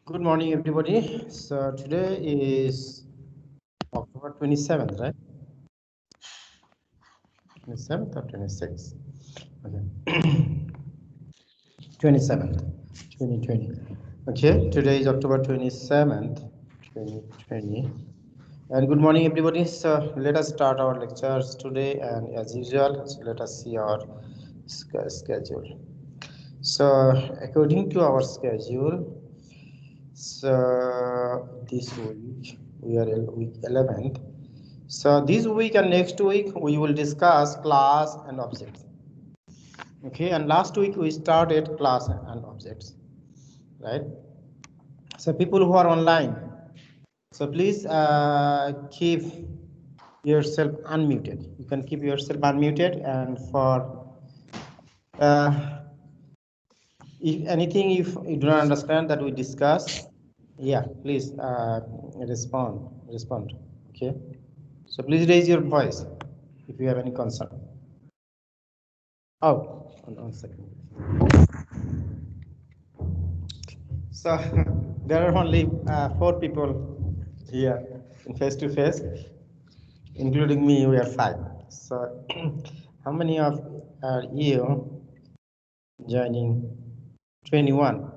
Good morning, everybody. So today is October 27th, right? 27th or 26th? Okay. 27th, 2020. Okay, today is October 27th, 2020. And good morning, everybody. So let us start our lectures today. And as usual, so let us see our schedule. So according to our schedule, so this week we are in week 11th. So this week and next week we will discuss class and objects. Okay, and last week we started class and objects, right? So people who are online, so please keep yourself unmuted. You can keep yourself unmuted, and for if anything, if you do not understand that we discuss, yeah, please respond. Okay, so please raise your voice if you have any concern. Oh, one second. So there are only 4 people here in face to face, including me. We are 5. So how many of you joining? 21.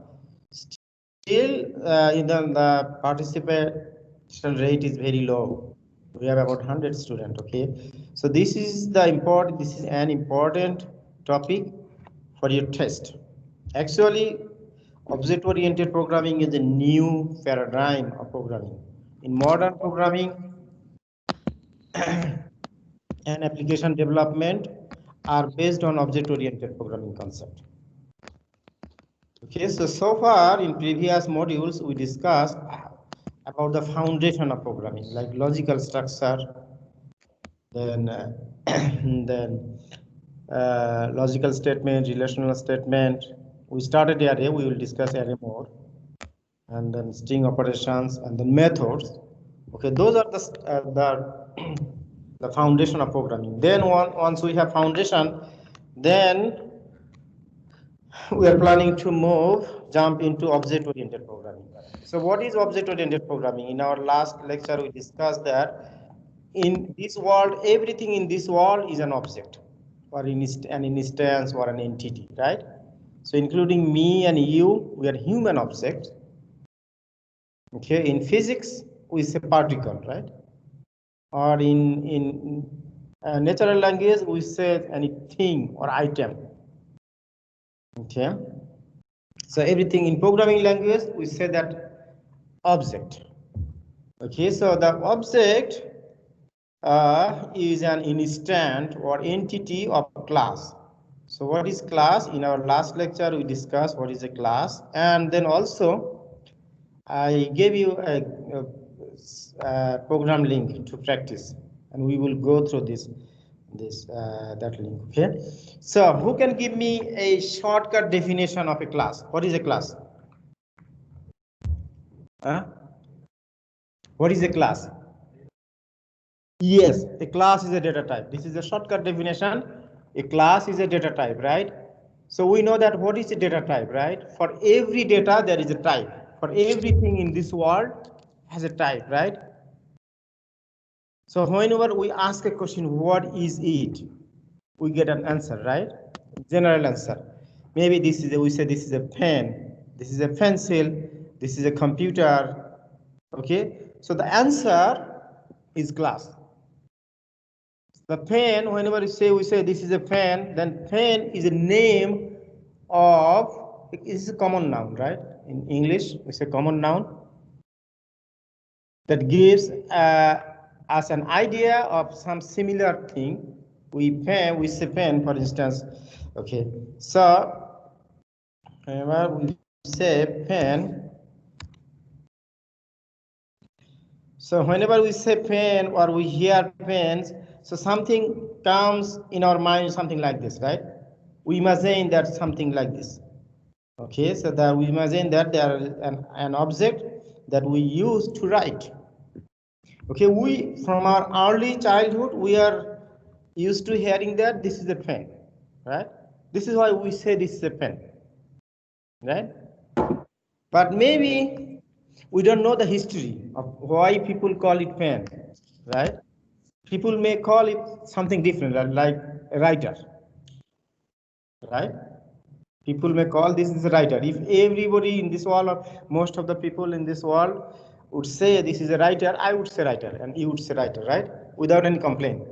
Still, the participation rate is very low. We have about 100 students. Okay, so this is an important topic for your test. Actually, object-oriented programming is a new paradigm of programming. In modern programming and application development are based on object-oriented programming concept. Okay, so far in previous modules we discussed about the foundation of programming, like logical structure, then then logical statement, relational statement. We started array, we will discuss array more, and then string operations, and then methods. Okay, those are the foundation of programming. Then once we have foundation, then we are planning to jump into object-oriented programming. So what is object-oriented programming? In our last lecture, we discussed that in this world, everything in this world is an object, or an instance, or an entity, right? So including me and you, we are human objects. Okay, in physics, we say particle, right? Or in natural language, we say anything or item. Okay. So everything in programming language, we say that object. Okay, so the object is an instant or entity of class. So what is class? In our last lecture, we discussed what is a class, and then also I gave you a program link to practice, and we will go through that link. Okay, so who can give me a shortcut definition of a class? What is a class? What is a class? Yes, a class is a data type. This is a shortcut definition. A class is a data type, right? So we know that what is a data type, right? For every data, there is a type. For everything in this world has a type, right? So whenever we ask a question, what is it? We get an answer, right? General answer. Maybe we say this is a pen, this is a pencil, this is a computer. Okay, so the answer is class. The pen, whenever we say this is a pen, then pen is a name of, it is a common noun, right? In English, it's a common noun that gives us an idea of some similar thing. We say pen, for instance. Okay, so whenever we say pen, so whenever we say pen or we hear pens, so something comes in our mind, something like this, right? We imagine that something like this. Okay, so that we imagine that there is an object that we use to write. Okay, we from our early childhood we are used to hearing that this is a pen, right? This is why we say this is a pen, right? But maybe We don't know the history of why people call it pen, right? People may call it something different, like a writer, right? People may call this is a writer. If everybody in this world, or most of the people in this world, would say this is a writer, I would say writer, and you would say writer, right? Without any complaint.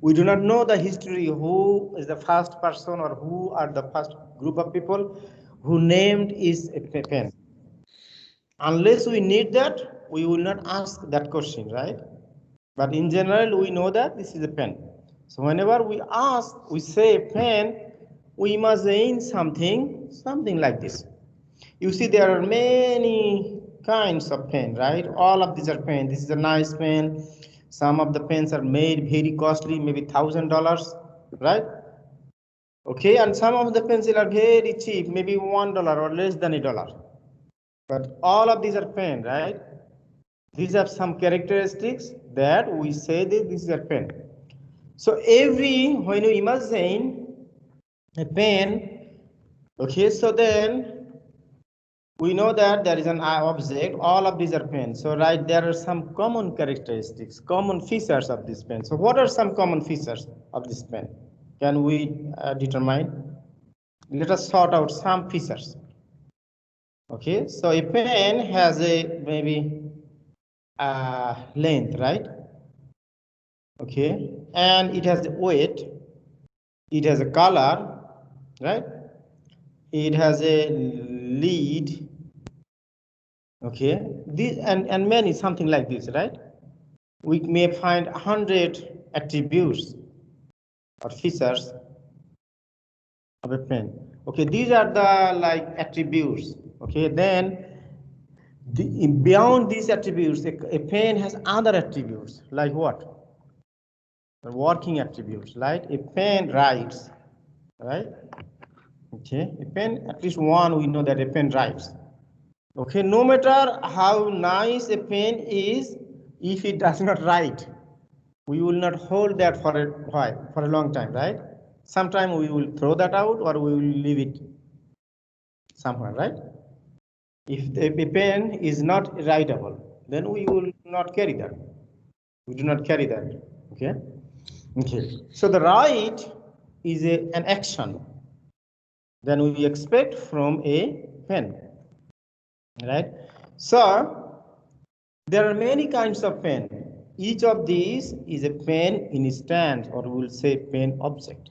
We do not know the history, who is the first person or who are the first group of people who named is a pen. Unless we need that, we will not ask that question, right? But in general, we know that this is a pen. So whenever we ask, we say pen, we imagine something like this. You see, there are many kinds of pen, right? All of these are pen. This is a nice pen. Some of the pens are made very costly, maybe $1,000, right? Okay, and some of the pencils are very cheap, maybe $1 or less than $1. But all of these are pen, right? These have some characteristics that we say that this is a pen. So when you imagine a pen, okay, so then we know that there is an object, all of these are pens. So right, there are some common characteristics, common features of this pen. So what are some common features of this pen? Can we determine? Let us sort out some features. Okay, so a pen has a maybe length, right? Okay, and it has the weight, it has a color, right? It has a lead, okay, this and many something like this, right? We may find 100 attributes or features of a pen. Okay, these are the like attributes. Okay, then beyond these attributes, a pen has other attributes like what? Working attributes, right? A pen writes, right? Okay, a pen, at least one we know that a pen writes. Okay, no matter how nice a pen is, if it does not write, we will not hold that for a while, for a long time, right? Sometime we will throw that out or we will leave it somewhere, right? If the pen is not writable, then we will not carry that. We do not carry that. Okay. Okay. So the write is an action. Then we expect from a pen. Right. So there are many kinds of pen. Each of these is a pen instance, or we will say pen object.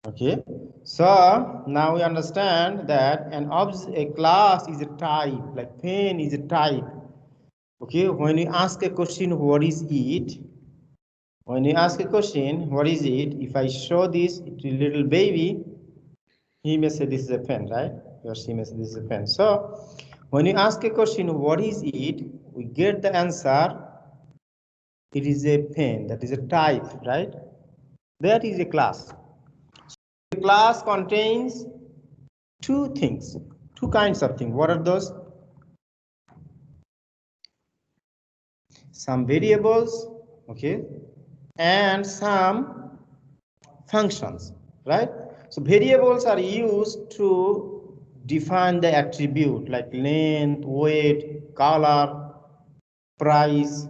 Okay, so now we understand that a class is a type, like pen is a type. Okay, when you ask a question, what is it? When you ask a question, what is it? If I show this to little baby, he may say this is a pen, right? Or she may say this is a pen. So when you ask a question, what is it? We get the answer. It is a pen. That is a type, right? That is a class. The class contains two things, two kinds of things. What are those? Some variables, okay, and some functions, right? So variables are used to define the attribute like length, weight, color, price,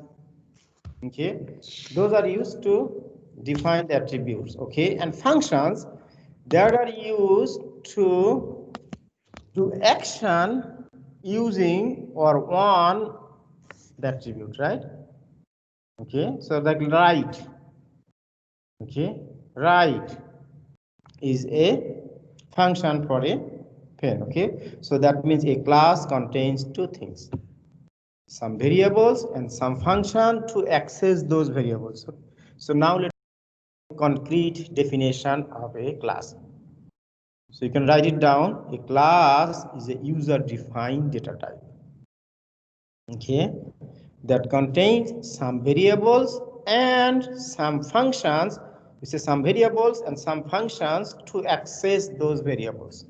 okay? Those are used to define the attributes, okay? And functions that are used to do action using or on the attribute, right? Okay, so like write, okay, write is a function for a pen, okay? So that means a class contains two things, some variables and some function to access those variables. So now let's concrete definition of a class. So you can write it down. A class is a user-defined data type, okay, that contains some variables and some functions. We say some variables and some functions to access those variables.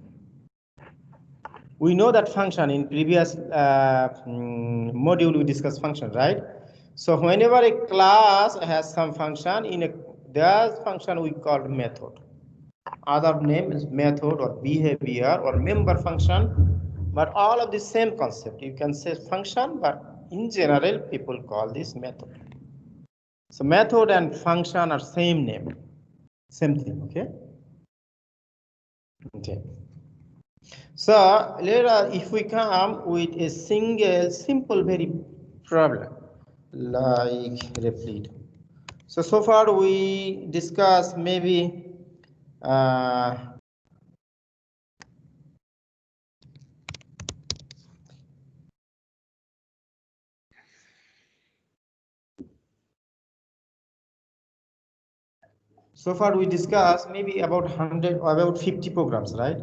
We know that function in previous module we discussed function, right? So whenever a class has some function, there's function we call method. Other name is method or behavior or member function but all of the same concept. You can say function, but in general, people call this method. So method and function are same name, same thing, okay? Okay. So later, if we come with a single, simple, very problem, like replete. So far we discussed maybe so far we discussed maybe about 100 or about 50 programs, right?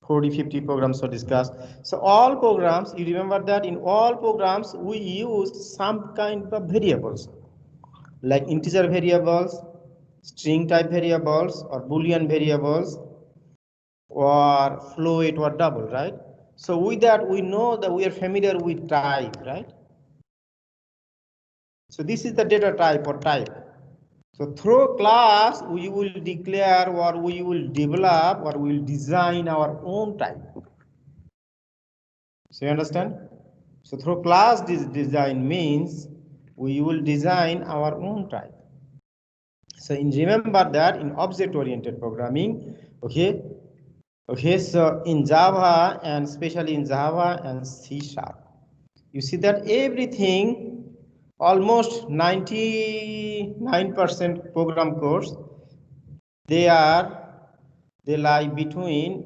40, 50 programs were discussed. So all programs, you remember that in all programs we use some kind of variables, like integer variables, string type variables, or Boolean variables, or float or double, right? So with that, we know that we are familiar with type, right? So this is the data type or type. So through class, we will declare or we will develop or we will design our own type. So you understand? So through class design means we will design our own type. So remember that in object-oriented programming, okay, so in Java and especially in Java and C#, you see that everything, almost 99% program codes, they lie between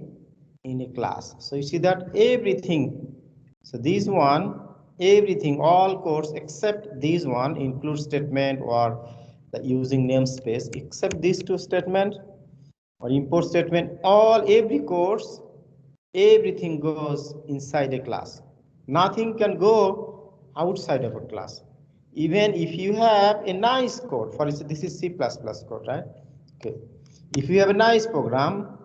in a class. So you see that everything, so this one, everything, all codes except this one, include statement or the using namespace, except these two statements or import statement, every course, everything goes inside a class. Nothing can go outside of a class. Even if you have a nice code, for instance, this is C++ code, right? Okay. If you have a nice program,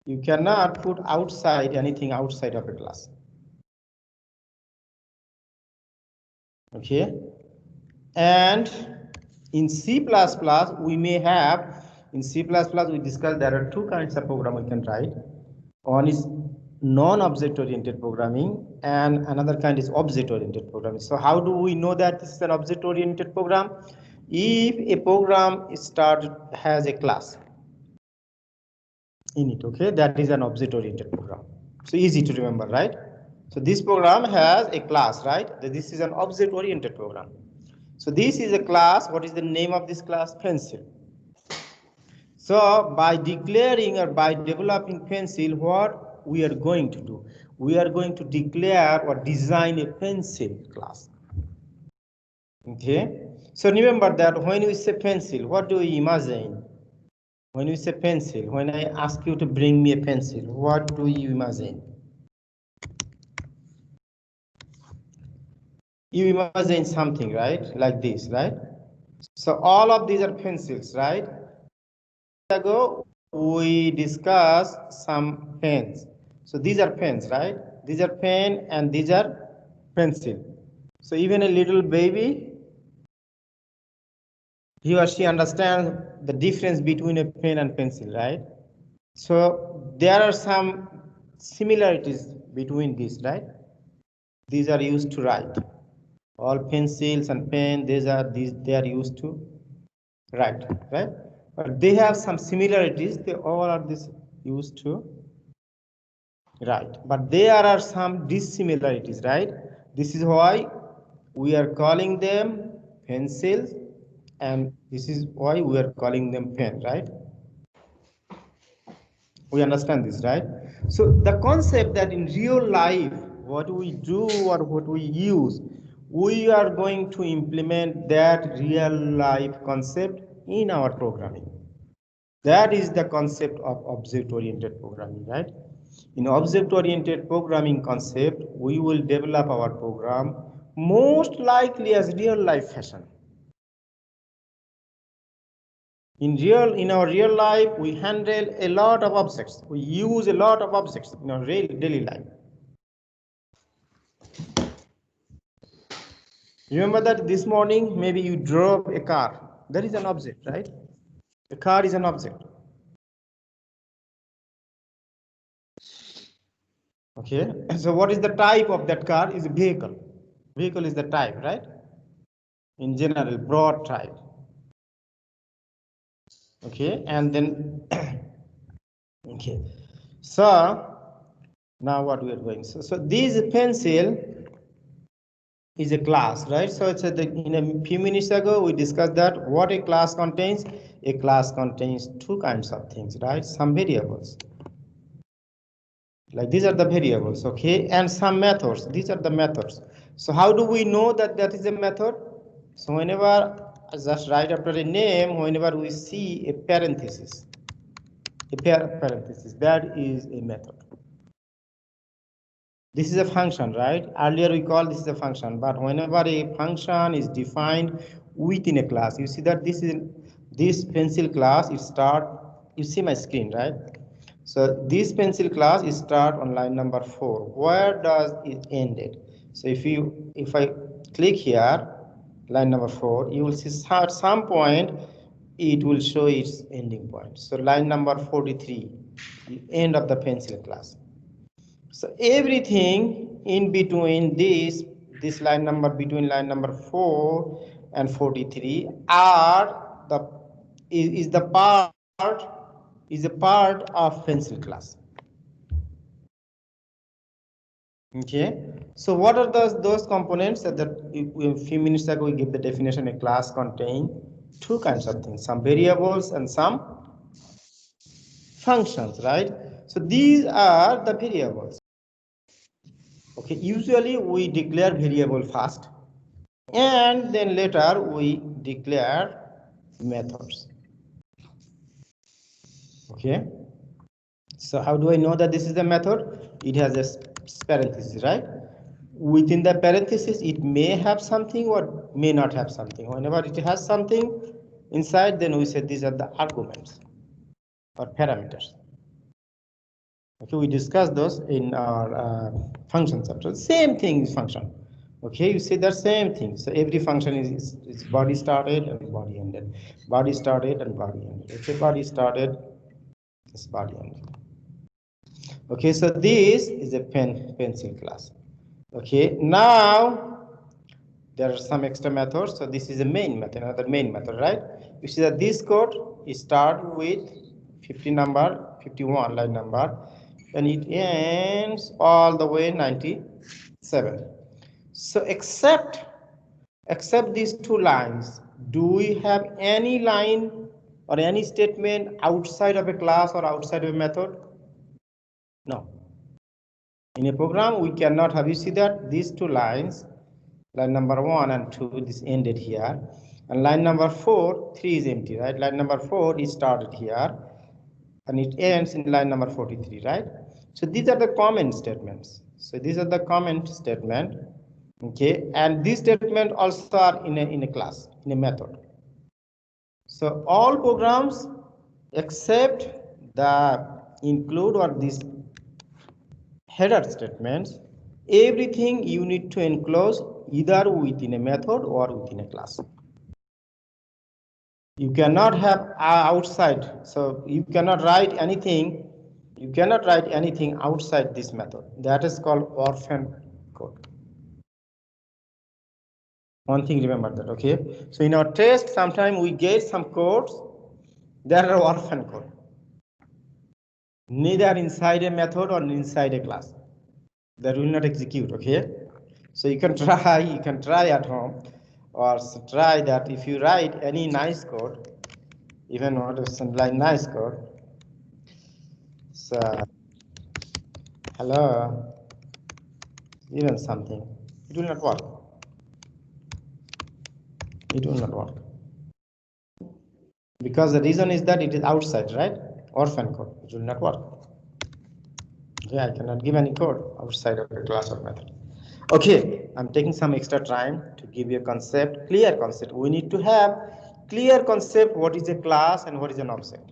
you cannot put outside anything outside of a class. Okay. And in C++, we may have, in C++, we discussed there are two kinds of program we can write. One is non-object-oriented programming, and another kind is object-oriented programming. So how do we know that this is an object-oriented program? If a program has a class in it, okay, that is an object-oriented program. So easy to remember, right? So this program has a class, right? This is an object-oriented program. So this is a class. What is the name of this class? Pencil. So by declaring or by developing pencil, what we are going to do? We are going to declare or design a pencil class. Okay. So remember that when we say pencil, what do we imagine? When we say pencil, when I ask you to bring me a pencil, what do you imagine? You imagine something, right? Like this, right? So all of these are pencils, right? Ago we discussed some pens. So these are pens, right? These are pen and these are pencil. So even a little baby, he or she understands the difference between a pen and pencil, right? So there are some similarities between these, right? These are used to write. All pencils and pen, they are used to write, right? But they have some similarities. They all are used to write. But there are some dissimilarities, right? This is why we are calling them pencils, and this is why we are calling them pen, right? We understand this, right? So the concept that in real life, what we do or what we use, we are going to implement that real life concept in our programming. That is the concept of object-oriented programming, right? In object-oriented programming concept, we will develop our program most likely as real-life fashion. In our real life, we handle a lot of objects. We use a lot of objects in our daily life. Remember that this morning, maybe you drove a car. That is an object, right? A car is an object. Okay, so what is the type of that car? Is a vehicle. Vehicle is the type, right? In general, broad type. Okay, and then okay, so now what we are going. So this pencil is a class, right? So it's in a few minutes ago we discussed that what a class contains. A class contains two kinds of things, right? Some variables. Like these are the variables, okay, and some methods. These are the methods. So how do we know that that is a method? So whenever just write after a name, whenever we see a parenthesis, that is a method. This is a function, right? Earlier we called this is a function, but whenever a function is defined within a class, you see that this pencil class. It start. You see my screen, right? So this pencil class is start on line number 4. Where does it end it? So if I click here, line number 4, you will see at some point it will show its ending point. So line number 43, the end of the pencil class. So everything in between this line number, between line number 4 and 43 are the is the part is a part of pencil class. Okay, so what are those components that a few minutes ago we gave the definition? A class contain two kinds of things, some variables and some functions, right? So these are the variables. Okay, usually we declare variable first and then later we declare methods. Okay, so how do I know that this is the method? It has a parenthesis, right? Within the parenthesis it may have something or may not have something. Whenever it has something inside, then we say these are the arguments or parameters. Okay, we discussed those in our function chapter. Same thing is function. Okay, you see the same thing. So every function is body started and body ended. Body started and body ended. Okay, body started, this body ended. Okay, so this is a pencil class. Okay, now there are some extra methods. So this is a main method, another main method, right? You see that this code is start with 51 line number, and it ends all the way 97. So except these two lines, do we have any line or any statement outside of a class or outside of a method? No. In a program we cannot have. You see that these two lines, line number 1 and 2, this ended here, and line number 4, 3 is empty, right? Line number 4 is started here and it ends in line number 43, right? So these are the comment statements. So these are the comment statement, okay, and these statement also are in a class, in a method. So all programs except the include or this header statements, everything you need to enclose either within a method or within a class. You cannot have outside, so you cannot write anything. You cannot write anything outside this method. That is called orphan code. One thing, remember that, okay? So in our test, sometimes we get some codes that are orphan code, neither inside a method or inside a class. That will not execute, okay? So you can try at home, or try that if you write any nice code, even what is like nice code. So hello, even something, it will not work. It will not work. Because the reason is that it is outside, right? Orphan code, it will not work. Yeah, I cannot give any code outside of a class or method. Okay, I'm taking some extra time to give you a concept, clear concept. We need to have clear concept what is a class and what is an object.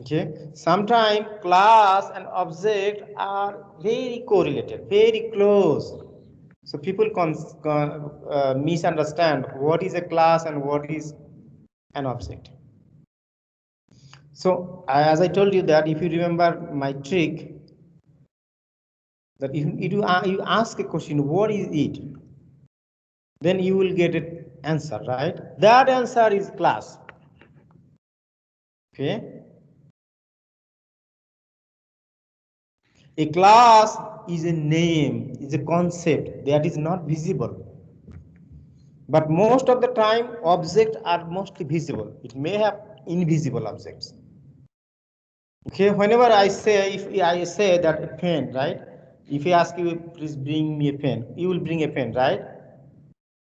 Okay, sometimes class and object are very correlated, very close. So people misunderstand what is a class and what is an object. So as I told you that if you remember my trick, That if you ask a question, what is it? Then you will get an answer, right? That answer is class. Okay. A class is a name, is a concept that is not visible. But most of the time, objects are mostly visible. It may have invisible objects. Okay, whenever I say, if I say that a pen, right? If I ask you, please bring me a pen, you will bring a pen, right?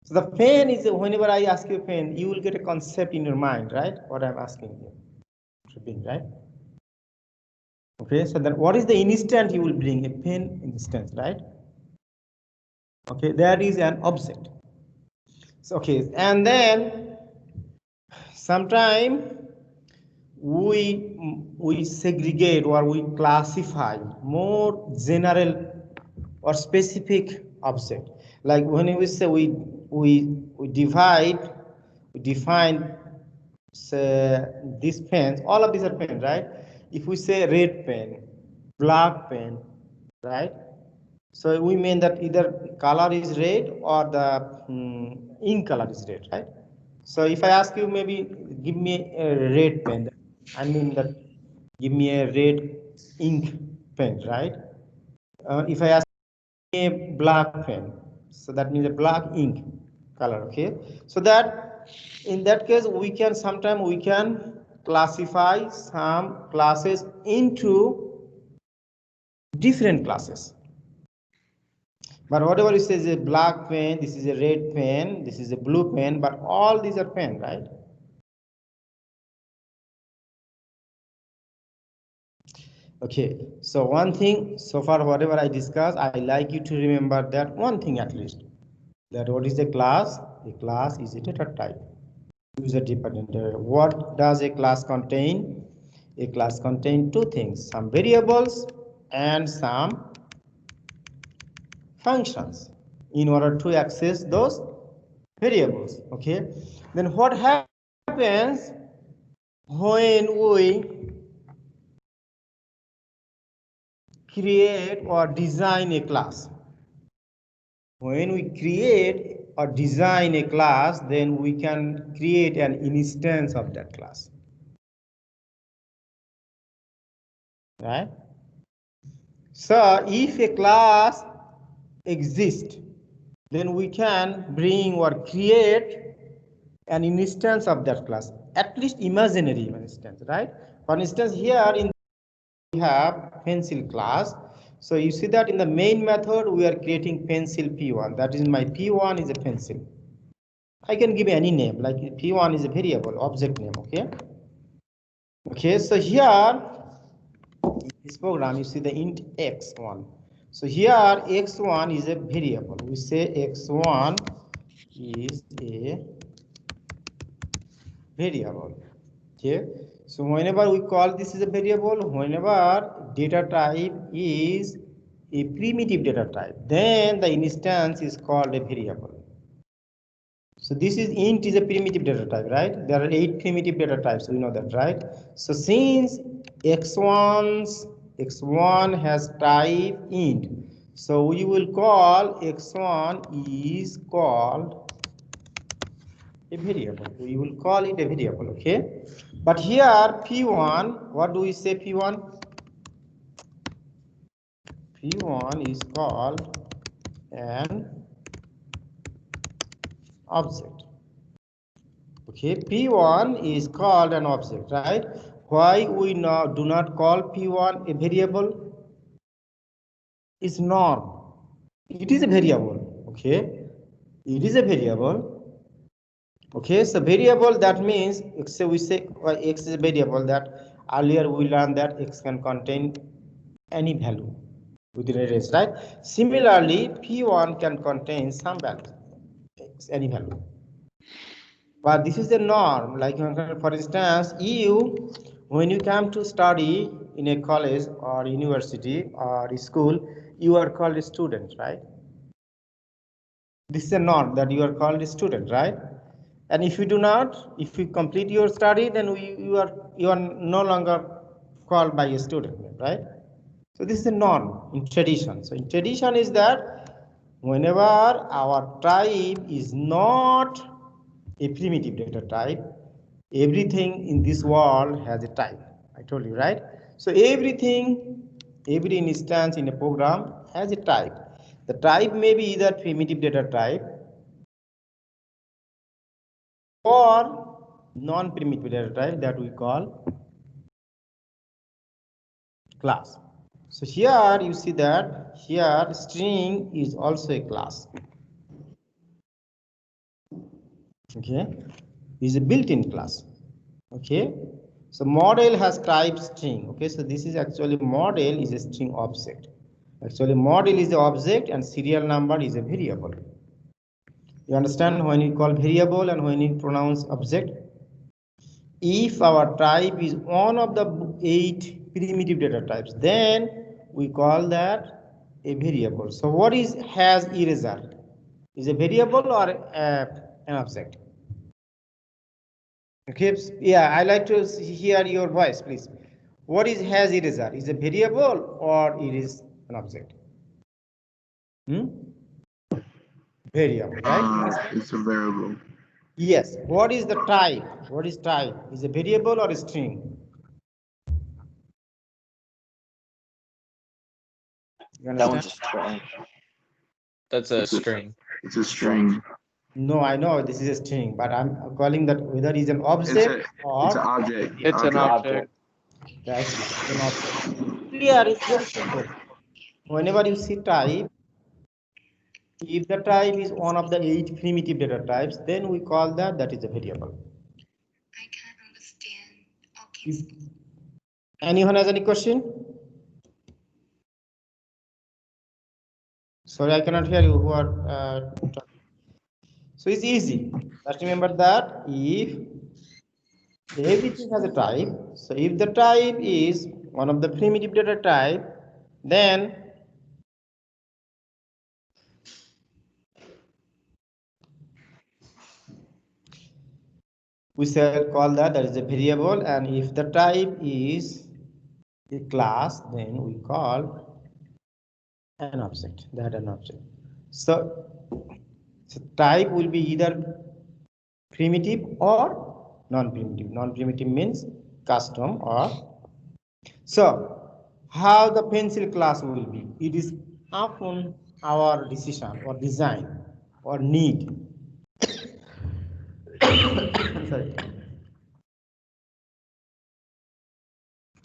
So the pen is, whenever I ask you a pen, you will get a concept in your mind, right? What I'm asking you to bring, right? Okay, so then what is the instant you will bring? A pen instance, right? Okay, that is an object. So, okay, and then sometime we segregate or we classify more general or specific object. Like when we say we define say these pens, all of these are pens, right? If we say red pen, black pen, right? So we mean that either color is red or the ink color is red, right? So if I ask you, maybe give me a red pen, I mean that give me a red ink pen, right? If I ask me a black pen, so that means a black ink color, okay? So that in that case, we can sometimes we can classify some classes into different classes. But whatever it says a black pen, this is a red pen, this is a blue pen, but all these are pen, right? Okay, so one thing so far, whatever I discuss, I like you to remember that one thing at least. That what is a class? A class is a data type. User dependent. What does a class contain? A class contains two things, some variables and some functions in order to access those variables. Okay, then what happens when we create or design a class? When we create or design a class, then we can create an instance of that class, right? So if a class exists, then we can bring or create an instance of that class, at least imaginary instance, right? For instance, here in we have pencil class. So you see that in the main method we are creating pencil p1. That is, my p1 is a pencil. I can give any name, like p1 is a variable object name. Okay. Okay. So here in this program you see the int x1. So here x1 is a variable. We say x1 is a variable. Okay, so whenever we call this is a variable, whenever data type is a primitive data type, then the instance is called a variable. So this is int is a primitive data type, right? There are 8 primitive data types, we know that, right? So since x1 has type int, so we will call x1 is called a variable. We will call it a variable, okay? But here P1, what do we say P1? P1 is called an object. Okay, P1 is called an object, right? Why we now do not call P1 a variable? It's norm. It is a variable, okay? It is a variable. Okay, so variable, that means say we say x is a variable, that earlier we learned that x can contain any value within a range, right? Similarly, P1 can contain some value, x, any value. But this is the norm. Like for instance, you when you come to study in a college or university or school, you are called a student, right? This is a norm that you are called a student, right? And if you do not, if you complete your study, then you are no longer called by a student, right? So this is a norm in tradition. So in tradition is that whenever our type is not a primitive data type, everything in this world has a type. I told you, right? So everything, every instance in a program has a type. The type may be either primitive data type or non-primitive data type that we call class. So here you see that here string is also a class. Okay, is a built-in class. Okay, so model has type string. Okay, so this is actually model is a string object. Actually model is the object and serial number is a variable. You understand when you call variable and when you pronounce object? If our type is one of the 8 primitive data types, then we call that a variable. So what is has eraser? Is a variable or an object? Okay, yeah, I like to hear your voice, please. What is has eraser? Is a variable or it is an object? Variable, right? It's a variable. Yes. What is the type? What is type? Is a variable or a string? You That one's understand? a string. That's a string. It's a string. No, I know this is a string, but I'm calling that whether it's an object or It's an object. It's an object. that's an object. Here it's very simple. Whenever you see type, if the type is one of the 8 primitive data types, then we call that is a variable. I can't understand. Okay. Anyone has any question? Sorry, I cannot hear you who are talking. So it's easy. Just remember that if everything has a type, so if the type is one of the primitive data type, then we shall call that is a variable, and if the type is a class, then we call an object, that an object. So type will be either primitive or non-primitive. Non-primitive means custom or so how the pencil class will be. It is upon our decision or design or need.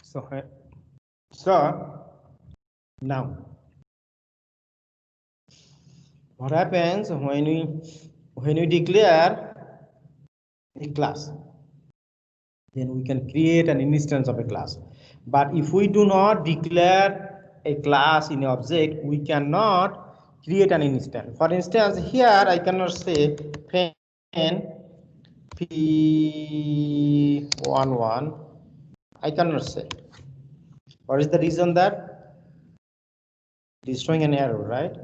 Sorry. So now what happens when we declare a class? Then we can create an instance of a class. But if we do not declare a class in an object, we cannot create an instance. For instance, here I cannot say pen P11. I cannot say. What is the reason that? It is showing an error, right?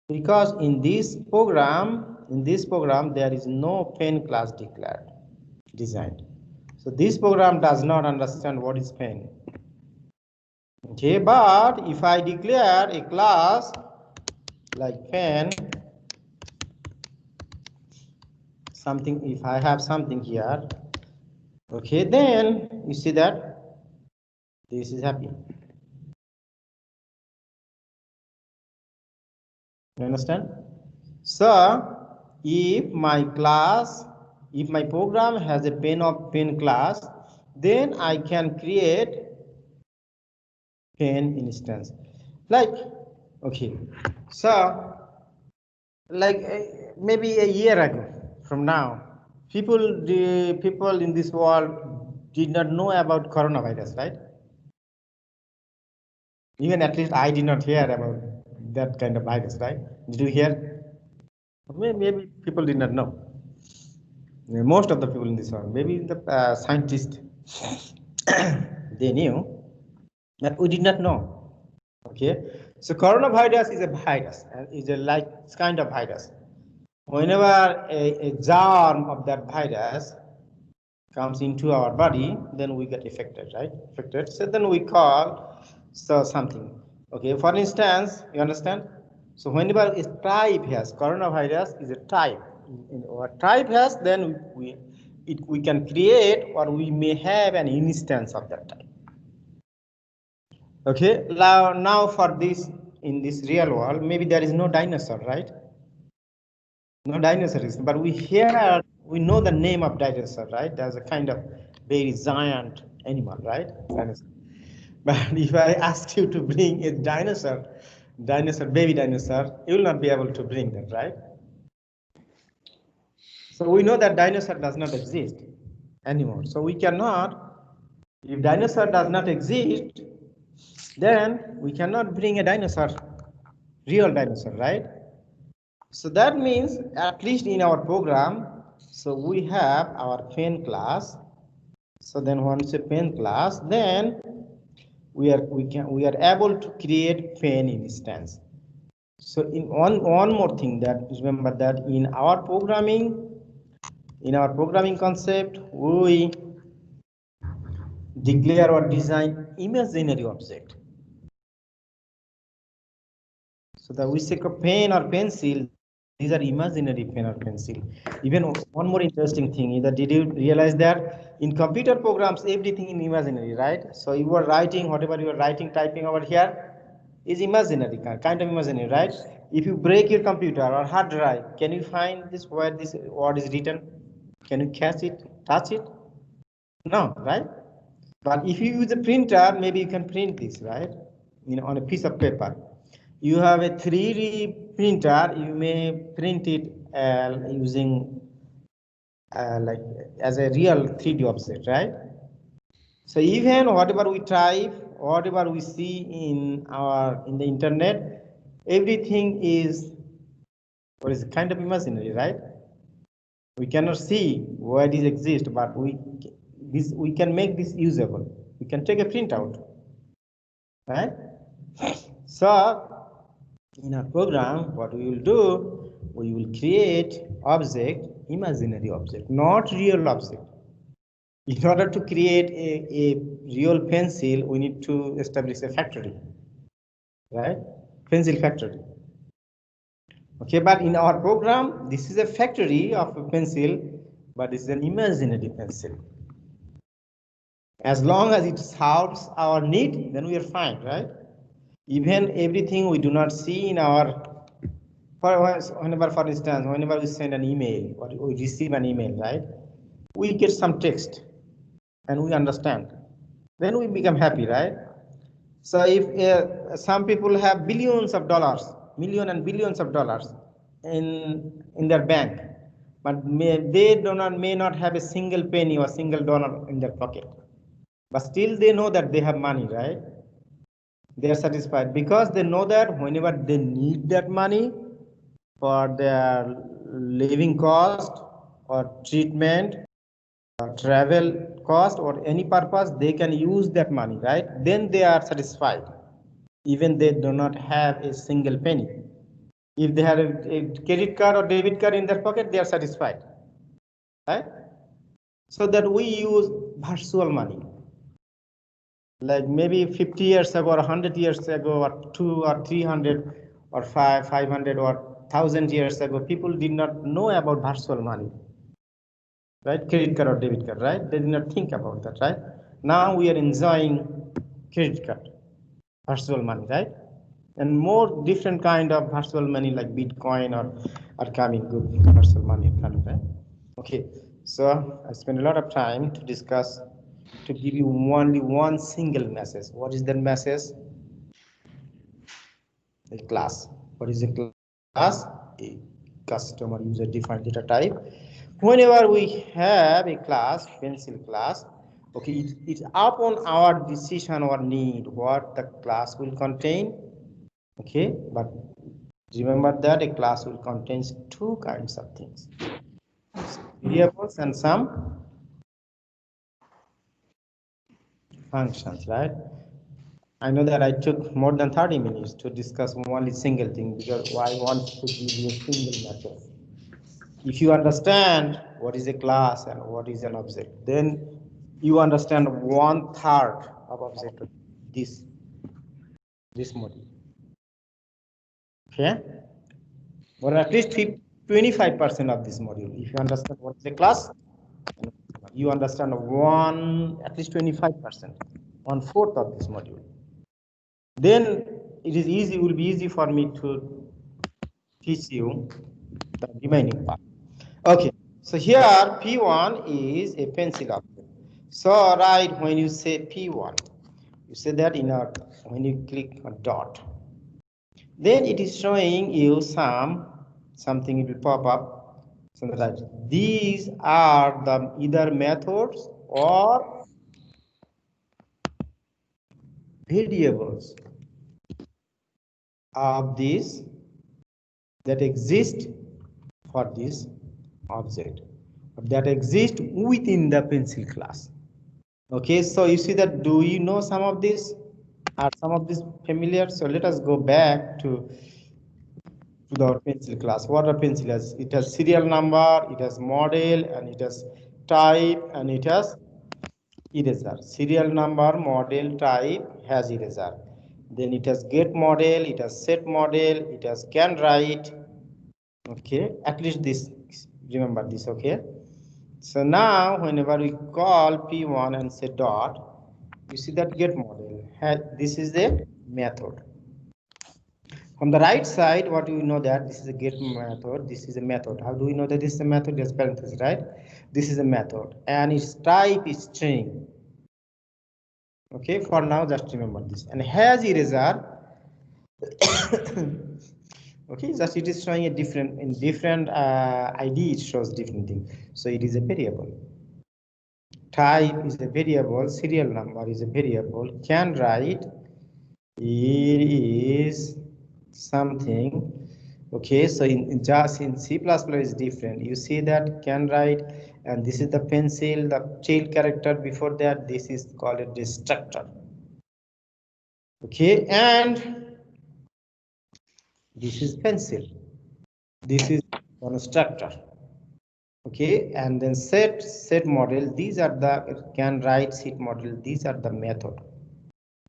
Because in this program, there is no pen class declared, designed. So this program does not understand what is pen. Okay, but if I declare a class like pen, something, if I have something here, okay, then you see that this is happy. You understand? So if my program has a pen class, then I can create pen instance. Like, okay, so like maybe a year ago from now, people in this world did not know about coronavirus, right? Even at least I did not hear about that kind of virus, right? Did you hear? Maybe people did not know. Most of the people in this world, maybe the scientists, they knew, but we did not know. Okay, so coronavirus is a virus, and is a like kind of virus. Whenever a germ of that virus comes into our body, then we get affected, right? Affected. So then we call something. Okay, for instance, you understand? So whenever a type has coronavirus is a type. In our type has, then we can create or we may have an instance of that type. Okay, now for this in this real world, maybe there is no dinosaur, right? No dinosaurs, but we know the name of dinosaur, right? There's a kind of very giant animal, right? Dinosaur. But if I ask you to bring a dinosaur, baby dinosaur, you will not be able to bring that, right? So we know that dinosaur does not exist anymore. So we cannot, if dinosaur does not exist, then we cannot bring a dinosaur, real dinosaur, right? So that means, at least in our program, so we have our pen class. So then once a pen class, then we are able to create pen instance. So in one more thing, that remember that in our programming concept, we declare or design imaginary object. So that we say a pen or pencil, these are imaginary pen or pencil. Even one more interesting thing is that, did you realize that in computer programs everything is imaginary, right? So you are writing, whatever you are writing, typing over here is imaginary, kind of imaginary, right? If you break your computer or hard drive, can you find this where this word is written? Can you catch it, touch it? No, right? But if you use a printer, maybe you can print this, right? On a piece of paper. You have a 3D printer, you may print it using like as a real 3D object, right? So even whatever we type, whatever we see in the internet, everything is kind of imaginary, right? We cannot see where it exists, but we can make this usable. We can take a printout, right? So in our program, what we will do, we will create object, imaginary object, not real object. In order to create a real pencil, we need to establish a factory, right? Pencil factory. Okay, but in our program, this is a factory of a pencil, but it's an imaginary pencil. As long as it solves our need, then we are fine, right? Even everything we do not see in our, whenever, for instance, whenever we send an email or we receive an email, right? We get some text and we understand. Then we become happy, right? So if some people have billions of dollars, millions and billions of dollars in their bank, but they may not have a single penny or single dollar in their pocket, but still they know that they have money, right? They are satisfied because they know that whenever they need that money for their living cost or treatment or travel cost or any purpose, they can use that money, right? Then they are satisfied, even they do not have a single penny. If they have a credit card or debit card in their pocket, they are satisfied, right? So that we use virtual money. Like maybe 50 years ago or 100 years ago or 2 or 300 or 500 or 1,000 years ago, people did not know about virtual money, right? Credit card or debit card, right? They did not think about that, right? Now we are enjoying credit card, virtual money, right? And more different kind of virtual money like Bitcoin are coming, good virtual money coming, right? Okay, so I spent a lot of time to discuss, to give you only one single message. What is that message? A class. What is a class? A customer user defined data type. Whenever we have a class, pencil class, okay, it's upon our decision or need what the class will contain. Okay, but remember that a class will contain two kinds of things, variables and some functions, right? I know that I took more than 30 minutes to discuss only single thing because I want to give you a single message. If you understand what is a class and what is an object, then you understand 1/3 of object this module. Okay, or at least 25% of this module. If you understand what is a class, you understand at least 25%, 1/4 of this module. Then it will be easy for me to teach you the remaining part. Okay, so here P1 is a pencil object. So right when you say P1, you say that when you click a dot, then it is showing you something it will pop up. So that these are the either methods or variables of this that exist for this object that exist within the pencil class. Okay, so you see that, do you know some of these? Are some of these familiar? So let us go back to our pencil class. What a pencil has? It has serial number, it has model, and it has type, and it has eraser. Serial number, model, type has eraser. Then it has get model, it has set model, it has can write. Okay, at least this, remember this. Okay, so now whenever we call P1 and say dot, you see that get model. This is the method. From the right side, what you know that this is a get method, this is a method. How do we know that this is a method? Just parenthesis, right? This is a method, and its type is string. Okay, for now, just remember this. And has eraser. Okay, just it is showing a different ID. It shows different thing. So it is a variable. Type is a variable. Serial number is a variable. Can write is something. Okay, so in C++ is different. You see that can write, and this is the pencil, the child character before that. This is called a destructor. Okay, and this is pencil. This is constructor. Okay, and then set model. These are the can write set model. These are the method.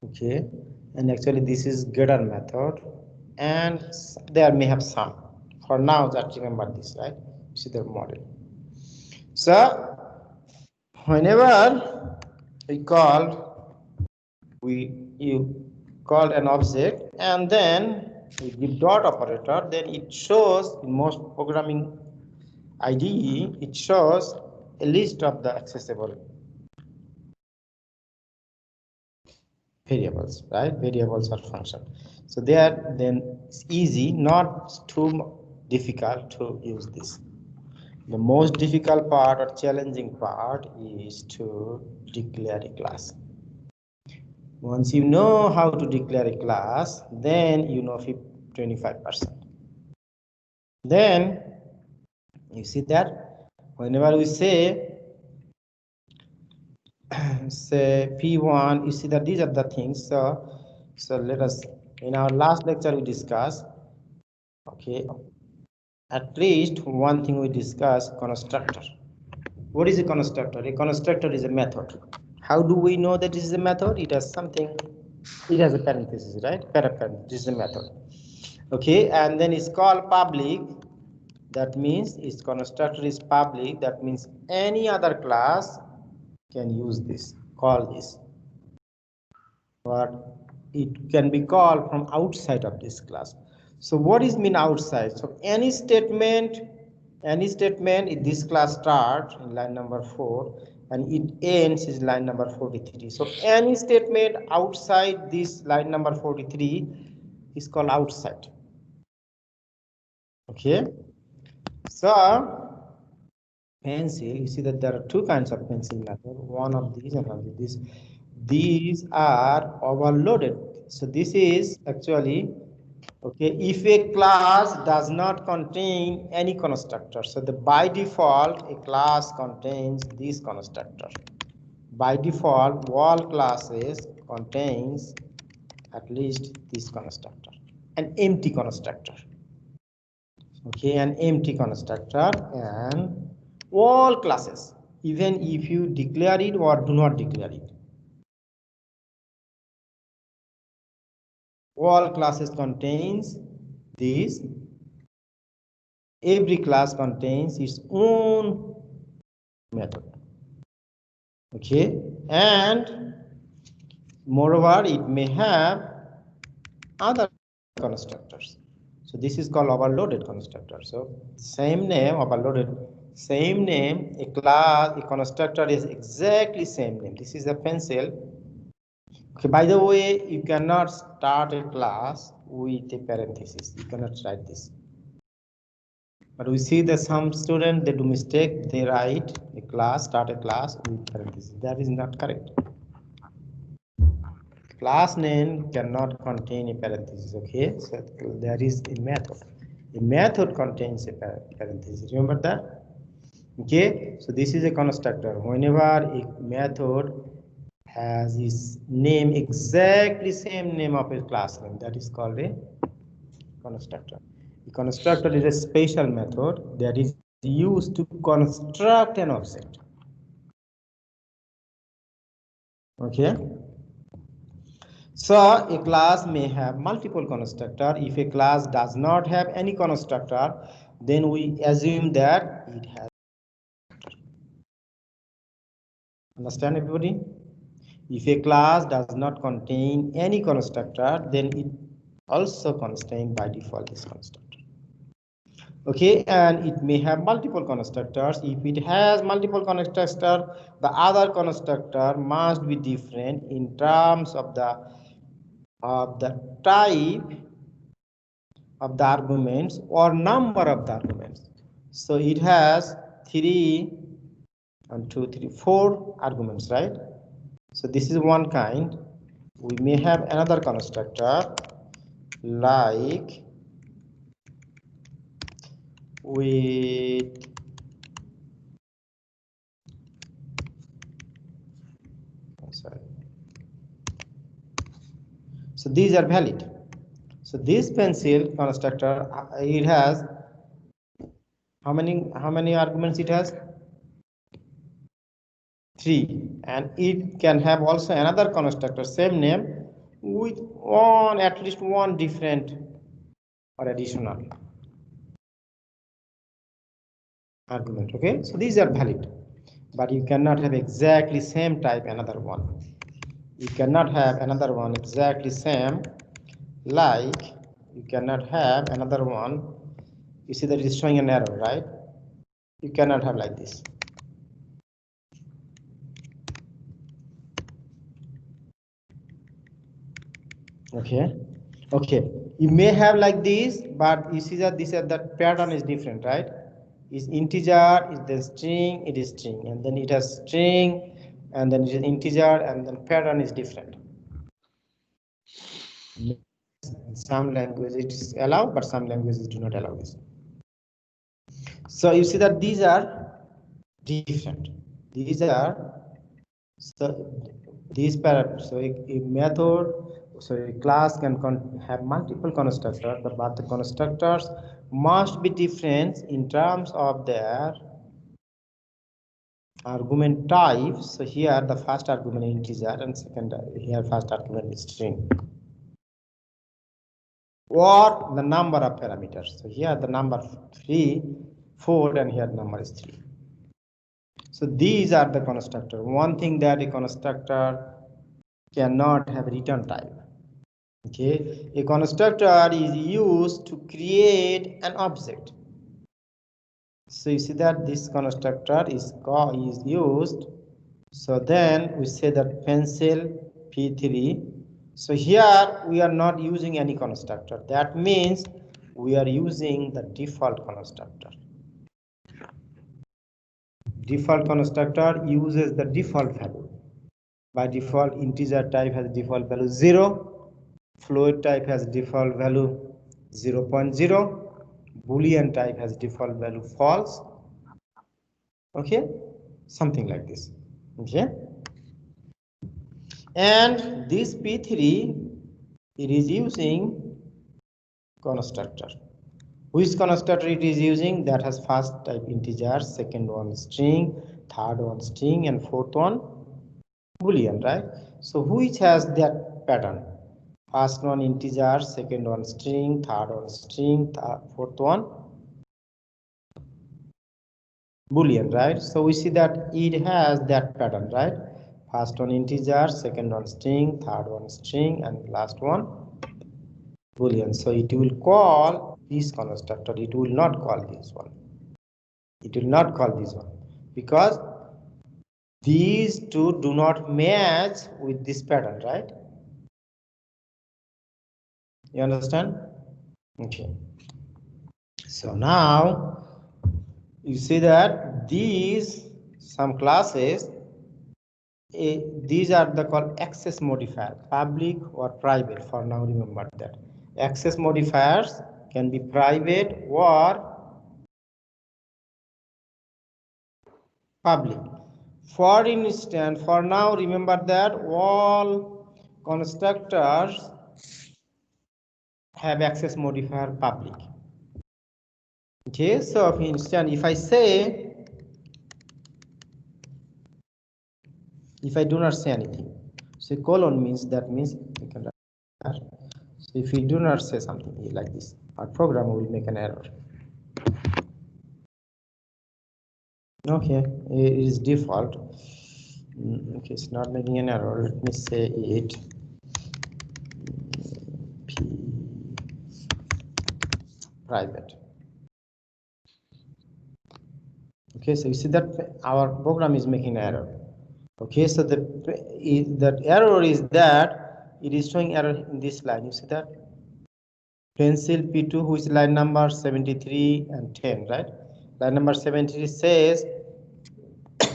Okay, and actually this is getter method, and there may have some. For now, just remember this, right? See the model. So whenever you call an object and then we give dot operator, then it shows in most programming IDE, it shows a list of the accessible variables, right? Variables or function. So there, then it's easy, not too difficult to use this. The most difficult part or challenging part is to declare a class. Once you know how to declare a class, then you know 25%. Then you see that whenever we say P1, you see that these are the things. So let us, in our last lecture we discussed, okay, at least one thing we discussed, constructor. What is a constructor? A constructor is a method. How do we know that this is a method? It has something, it has a parenthesis, right? This is a method. Okay, and then it's called public. That means its constructor is public. That means any other class can use this, call this. But it can be called from outside of this class. So what is mean outside? So any statement in this class starts in line number 4 and it ends is line number 43. So any statement outside this line number 43 is called outside. Okay, so pencil, you see that there are two kinds of pencil method, one of these and one of these. These are overloaded. So this is actually, okay, if a class does not contain any constructor, so by default a class contains this constructor. By default all classes contains at least this constructor, an empty constructor. okay, an empty constructor, and all classes, even if you declare it or do not declare it, all classes contains this. Every class contains its own method, okay, and moreover it may have other constructors. So this is called overloaded constructor. So same name, overloaded, same name, a class, a constructor is exactly same name. This is a pencil. Okay, by the way, you cannot start a class with a parenthesis. You cannot write this. But we see that some students, they do mistake, they write a class, start a class with parenthesis. That is not correct. Class name cannot contain a parenthesis, okay? So there is a method. A method contains a parenthesis. Remember that? Okay, so this is a constructor. Whenever a method has its name exactly same name of a class name, that is called a constructor. A constructor is a special method that is used to construct an object. Okay. So a class may have multiple constructor. If a class does not have any constructor, then we assume that it has. Understand everybody? If a class does not contain any constructor, then it also contains by default this constructor. Okay, and it may have multiple constructors. If it has multiple constructors, the other constructor must be different in terms of the type of the arguments or number of the arguments. So it has 4 arguments, right? So this is one kind. We may have another constructor like with so these are valid. So this pencil constructor, it has how many arguments it has? 3, and it can have also another constructor same name with at least one different or additional argument. Okay, so these are valid, but you cannot have exactly same type another one. You cannot have another one exactly same, like you cannot have another one. You see that it is showing an error, right? You cannot have like this. Okay, you may have like this, but you see that that pattern is different, right? Is integer, is the string, it is string, and then it has string, and then it is integer, and then pattern is different. In some languages it is allowed, but some languages do not allow this. So you see that these are different. These are these parameters. So a method, so a class can have multiple constructors, but the constructors must be different in terms of their argument types. So here the first argument is integer, and second here first argument is string, or the number of parameters. So here the number 4, and here the number is 3. So these are the constructor. One thing that a constructor cannot have return type. Okay, a constructor is used to create an object. So you see that this constructor is used. So then we say that pencil P3. So here we are not using any constructor. That means we are using the default constructor. Default constructor uses the default value. By default, integer type has default value 0, float type has default value 0.0, boolean type has default value false. Okay, something like this. Okay, and this P3, it is using constructor. Which constructor it is using? That has first type integer, second one string, third one string, and fourth one boolean, right? So which has that pattern? First one integer, second one string, third one string, fourth one boolean, right? So we see that it has that pattern, right? First one integer, second one string, third one string, and last one boolean. So it will call this constructor. It will not call this one. It will not call this one because these two do not match with this pattern, right? You understand? Okay. So now you see that these some classes, these are the called access modifier, public or private. For now, remember that access modifiers can be private or public. For instance, for now, remember that all constructors have access modifier public. Okay, so for instance, if I say, if I do not say anything, so colon means that means you can write. So if we do not say something like this, our program will make an error. Okay, it is default. Okay, it's not making an error. Let me say it. P private. Okay, so you see that our program is making an error. Okay, so that error is that it is showing error in this line. You see that pencil P2, which is line number 73 and 10, right? Line number 73 says,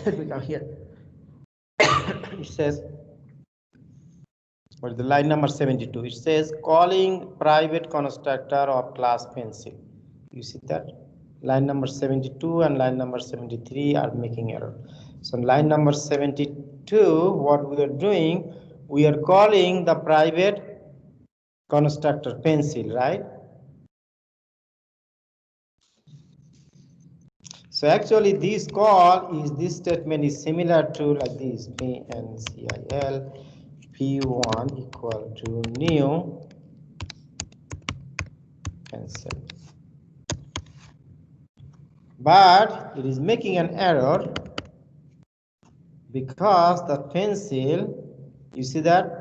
we come here. It says, what is the line number 72? It says calling private constructor of class pencil. You see that line number 72 and line number 73 are making error. So line number 72, what we are doing, we are calling the private constructor pencil, right? So actually this call is, this statement is similar to like this, pencil p1 equal to new pencil. But it is making an error because the pencil, you see that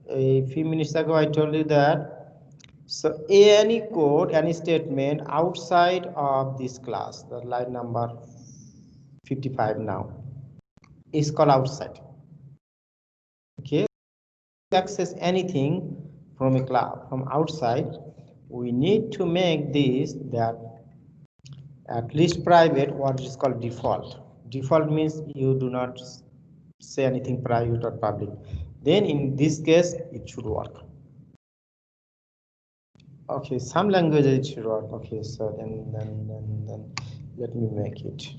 a few minutes ago I told you that, so any code, any statement outside of this class, the line number 55 now, is called outside. Okay, access anything from a class from outside, we need to make this that at least private, what is called default. Default means you do not say anything private or public. Then in this case, it should work. Okay, some languages it should work. Okay, so then let me make it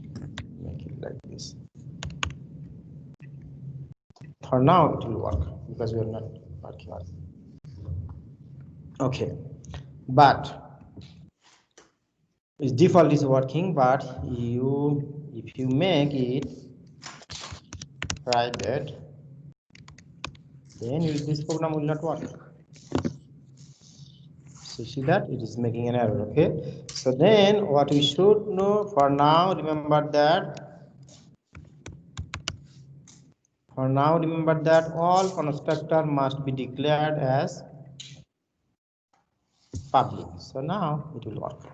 like this. For now, it will work because we are not working on it. Okay, but its default is working, but if you make it private, then this program will not work. So see that it is making an error. Okay, so then what we should know for now, remember that all constructor must be declared as public. So now it will work.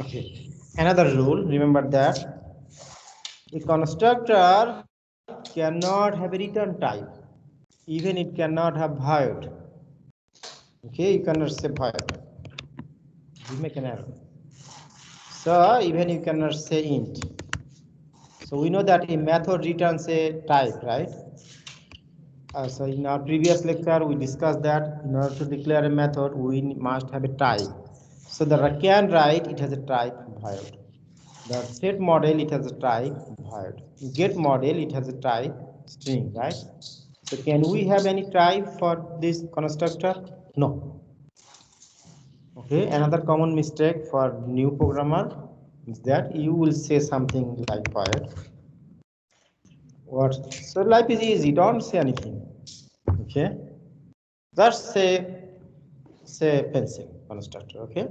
Okay, another rule, remember that a constructor cannot have a return type, even it cannot have void. Okay, you cannot say void, you make an error. So even you cannot say int. So we know that a method returns a type, right? So in our previous lecture we discussed that in order to declare a method we must have a type. So the can write, it has a type void. The set model, it has a type void. Get model, it has a type string, right? So can we have any type for this constructor? No. Okay, another common mistake for new programmer is that you will say something like quiet. What? So life is easy. Don't say anything. Okay. Just say pencil constructor. Okay.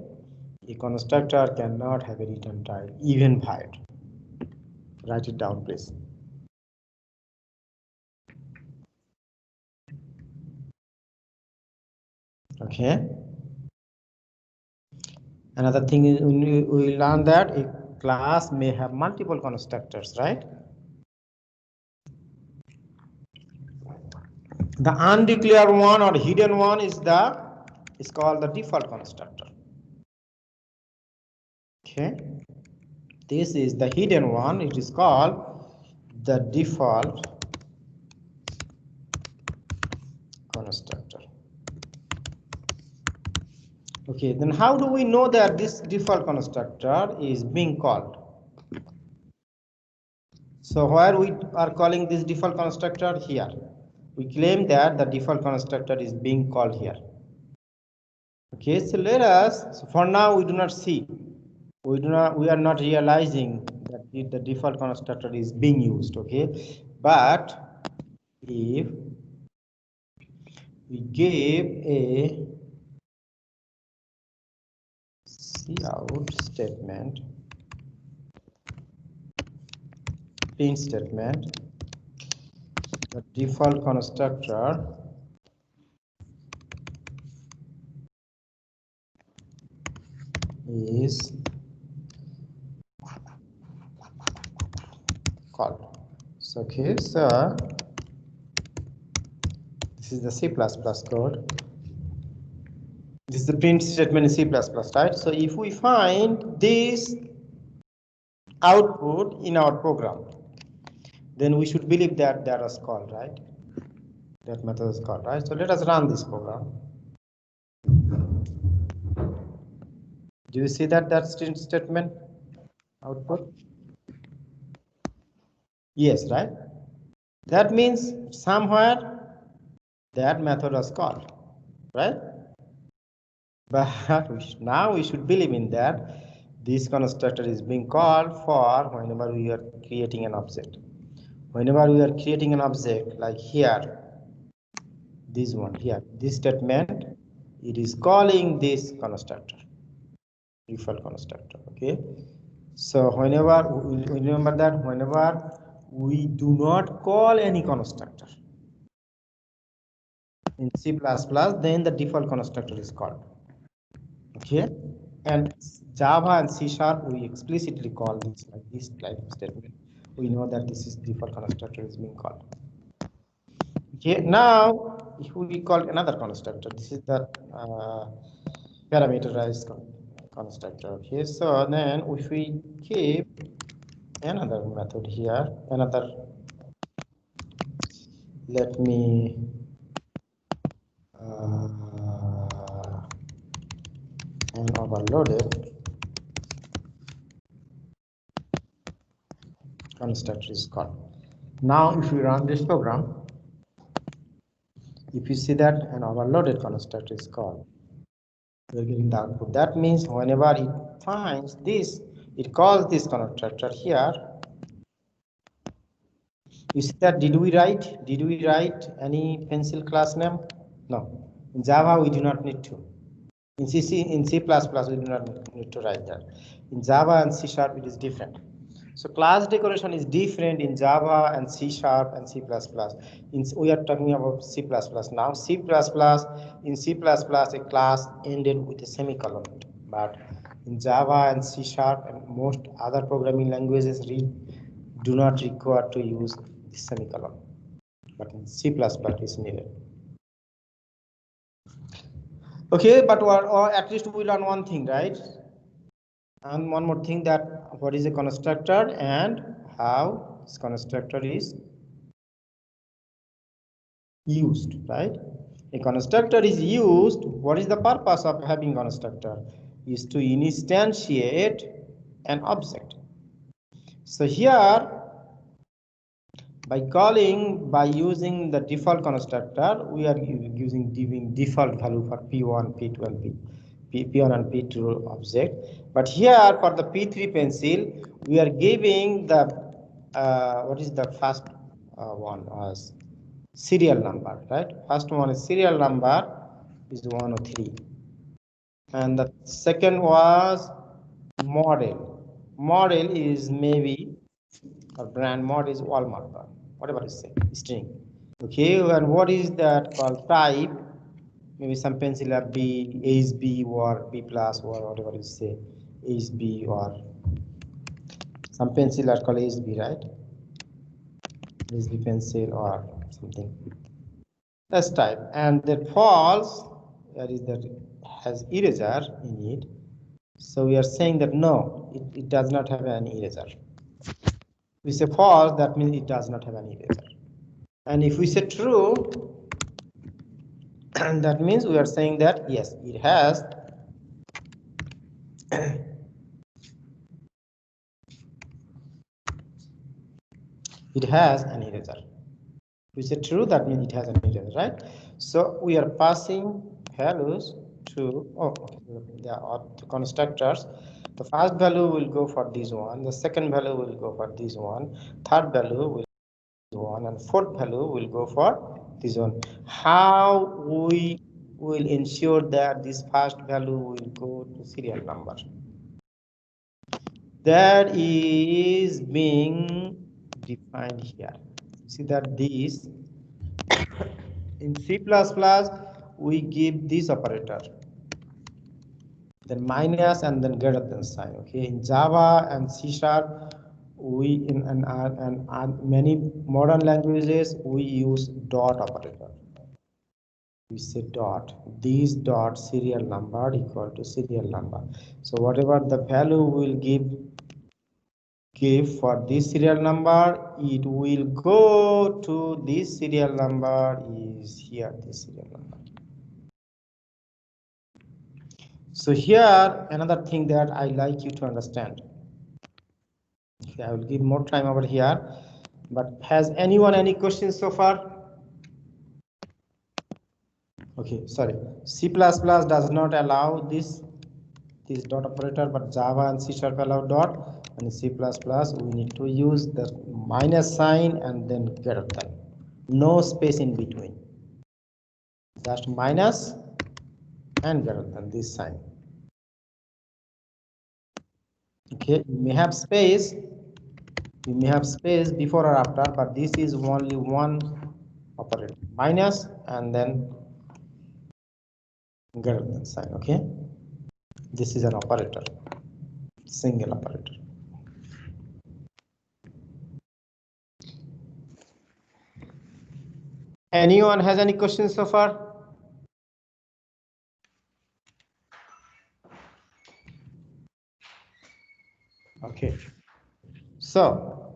A constructor cannot have a return type, even void. Write it down, please. Okay. Another thing is we learn that a class may have multiple constructors, right? The undeclared one or hidden one is called the default constructor. Okay. This is the hidden one. It is called the default constructor. Okay, then how do we know that this default constructor is being called? So where we are calling this default constructor? Here. We claim that the default constructor is being called here. Okay, so so for now we do not see. We are not realizing that the default constructor is being used. Okay, but if we give a cout statement, print statement, the default constructor is called. So okay, so this is the C++ code. This is the print statement in C++, right? So if we find this output in our program, then we should believe that that was called, right? That method is called, right? So let us run this program. Do you see that statement output? Yes, right? That means somewhere that method was called, right? But now we should believe in that this constructor is being called for whenever we are creating an object. Whenever we are creating an object like here, this one here, this statement, it is calling this constructor, default constructor. Okay. So whenever we remember that whenever we do not call any constructor in C++, then the default constructor is called. Okay, and Java and C#, we explicitly call this like this type of statement. We know that this is default constructor is being called. Okay, now if we call another constructor, this is the parameterized constructor. Okay, so then if we keep another method here, let me an overloaded constructor is called. Now if we run this program, if you see that an overloaded constructor is called, we're getting the output. That means whenever it finds this, it calls this constructor here. You see that did we write any pencil class name? No. In Java we do not need to. In C++ we do not need to write that. In Java and C# it is different. So class declaration is different in Java and C# and C++. We are talking about C++ now. In C++, a class ended with a semicolon. But in Java and C# and most other programming languages do not require to use the semicolon. But in C++ it is needed. Okay, but or at least we learn one thing, right? And one more thing, that what is a constructor and how this constructor is used, right? A constructor is used. What is the purpose of having constructor? Is to instantiate an object. So here By using the default constructor, we are giving default value for P1, P2, and P1 and P2 object. But here for the P3 pencil, we are giving the what is the first one as serial number, right? First one is serial number is 103, and the second was model. Model is maybe or brand mod is Walmart, whatever is say string. Okay, and what is that called type? Maybe some pencil are B, HB or B plus or whatever you say, HB or some pencil are called HB, right? HB pencil or something. That's type, and that false, that is that has eraser in it. So we are saying that no, it does not have any eraser. We say false, that means it does not have any eraser. And if we say true, that means we are saying that yes, it has it has an eraser. If we say true, that means it has an eraser, right? So we are passing values to the constructors. The first value will go for this one, the second value will go for this one, third value will one, and fourth value will go for this one. How we will ensure that this first value will go to serial number? That is being defined here. See that this in C++ we give this operator, then minus and then greater than sign. Okay, in Java and C# we and many modern languages we use dot operator. We say dot, these dot serial number equal to serial number. So whatever the value will give for this serial number, it will go to this serial number is here, this serial number. So here another thing that I like you to understand. Okay, I will give more time over here, but has anyone any questions so far? Okay, sorry, C++ does not allow this dot operator, but Java and C# allow dot, and C++ we need to use the minus sign and then greater than, no space in between, just minus and greater than this sign. Okay, you may have space before or after, but this is only one operator, minus and then greater than sign. Okay, this is an operator, single operator. Anyone has any questions so far? Okay, so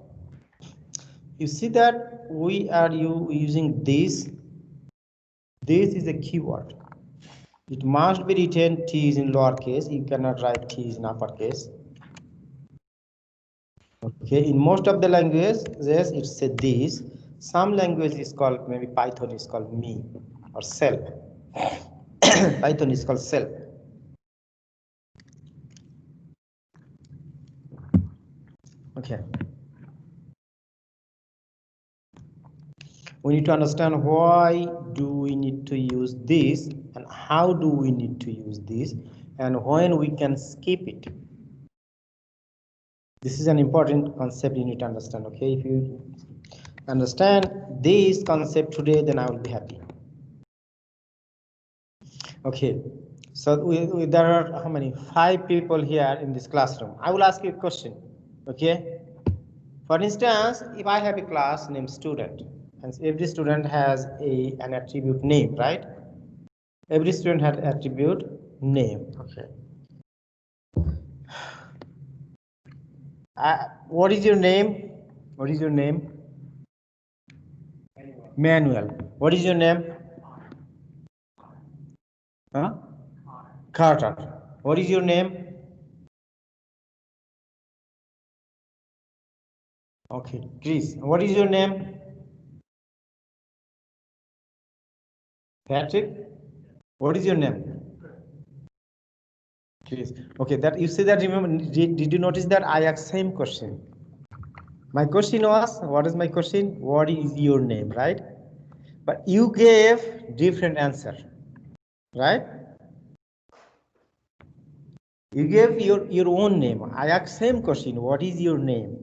you see that we are using this. This is a keyword. It must be written T is in lowercase. You cannot write T is in uppercase. Okay, in most of the languages, yes, it said this. Some language is called, maybe Python is called me or self. Python is called self. Okay. We need to understand why do we need to use this and how do we need to use this and when we can skip it. This is an important concept you need to understand. Okay, if you understand this concept today, then I will be happy. Okay, so there are how many? 5 people here in this classroom. I will ask you a question. Okay, for instance, if I have a class named student, and every student has an attribute name, right? Every student has attribute name. Okay. What is your name? What is your name? Manuel. What is your name? Huh? Carter. What is your name? Okay, Chris. What is your name? Patrick, what is your name? Chris. Okay, that you see that, remember, did you notice that I asked same question? My question was, what is my question? What is your name, right? But you gave different answer, right? You gave your own name. I asked same question, what is your name?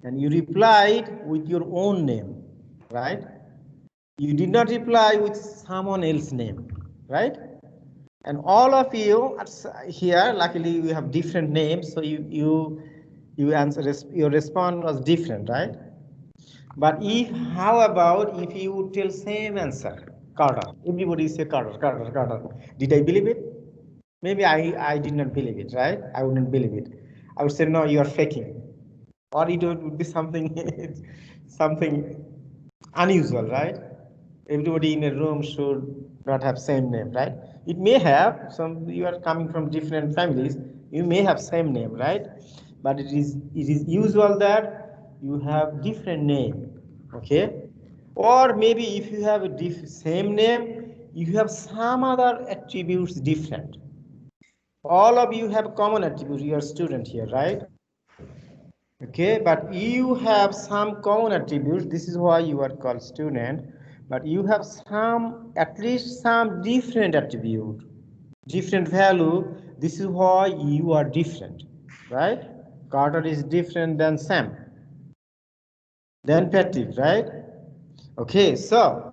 And you replied with your own name, right? You did not reply with someone else's name, right? And all of you here, luckily we have different names, so you answer, your response was different, right? But how about if you tell same answer, Carter? Everybody say Carter, Carter, Carter. Did I believe it? Maybe I did not believe it, right? I wouldn't believe it. I would say, no, you are faking. Or it would be something, something unusual, right? Everybody in a room should not have same name, right? It may have some, you are coming from different families, you may have same name, right? But it is usual that you have different name, okay? Or maybe if you have a same name, you have some other attributes different. All of you have common attributes, you are student here, right? Okay, but you have some common attributes, this is why you are called student, but you have some, at least some different attribute, different value, this is why you are different, right? Carter is different than Sam, than Patrick, right? Okay, so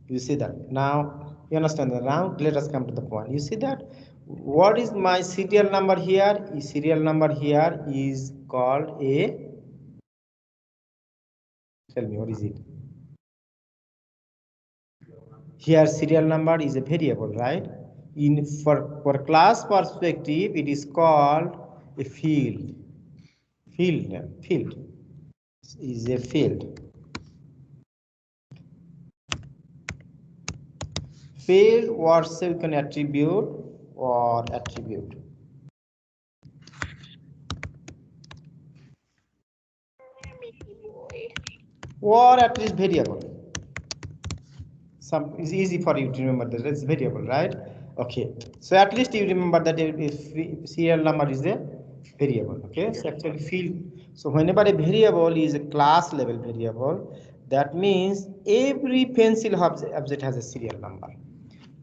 you see that. Now you understand that. Now let us come to the point. You see that what is my serial number here? Serial number here is called a, tell me what is it? Here serial number is a variable, right? For class perspective, it is called a field. Field is a field. Field was you can attribute or attribute. Or at least variable. Some is easy for you to remember that it's variable, right? Okay, so at least you remember that if serial number is a variable. Okay, so actually field. So whenever a variable is a class level variable, that means every pencil object has a serial number.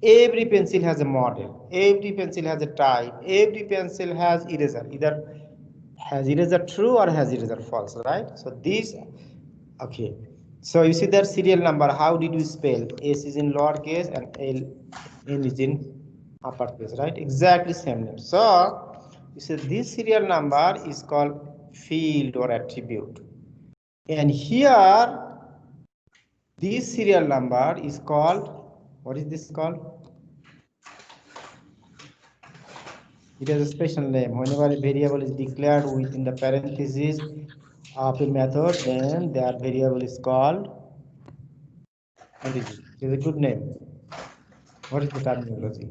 Every pencil has a model. Every pencil has a type. Every pencil has eraser. Either has eraser true or has eraser false, right? So these, okay. So you see that serial number, how did you spell? S is in lowercase and N is in uppercase, right? Exactly same name. So you see this serial number is called field or attribute. And here, this serial number is called, what is this called? It has a special name. Whenever a variable is declared within the parentheses of a method, then that variable is called, what is it? It is a good name. What is the terminology?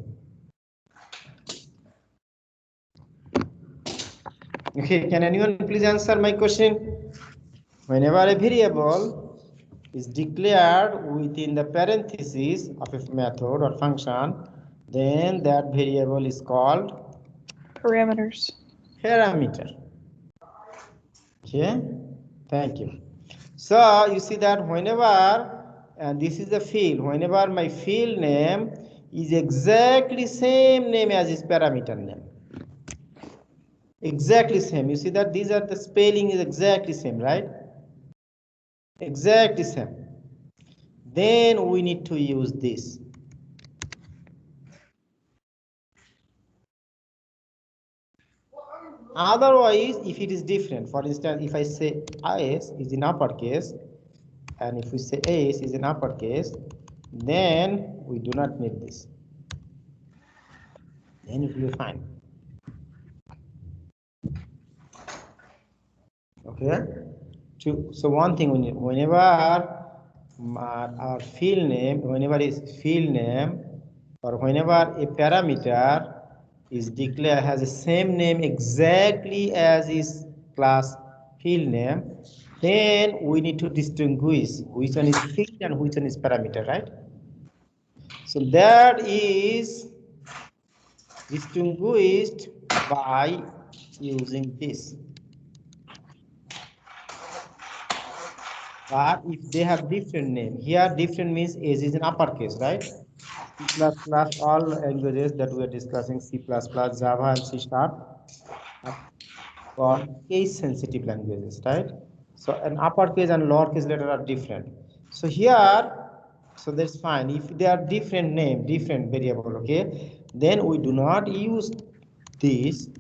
Okay, can anyone please answer my question? Whenever a variable is declared within the parentheses of a method or function, then that variable is called Parameters. parameter. Okay, thank you. So you see that whenever, and this is the field, whenever my field name is exactly same name as its parameter name. Exactly same. You see that these are the spelling is exactly same, right? Exactly same. Then we need to use this. Otherwise, if it is different, for instance, if I say S is in uppercase, and if we say S is in uppercase, then we do not need this. Then it will be fine. Okay. So one thing, whenever our field name, whenever is field name, or whenever a parameter is declared has the same name exactly as its class field name, then we need to distinguish which one is field and which one is parameter, right? So that is distinguished by using this. But if they have different name, here different means S is in uppercase, right? C++, all languages that we are discussing, C++, Java, and C# are called case-sensitive languages, right? So an uppercase and lowercase letter are different. So here, so that's fine. If they are different name, different variable, okay, then we do not use this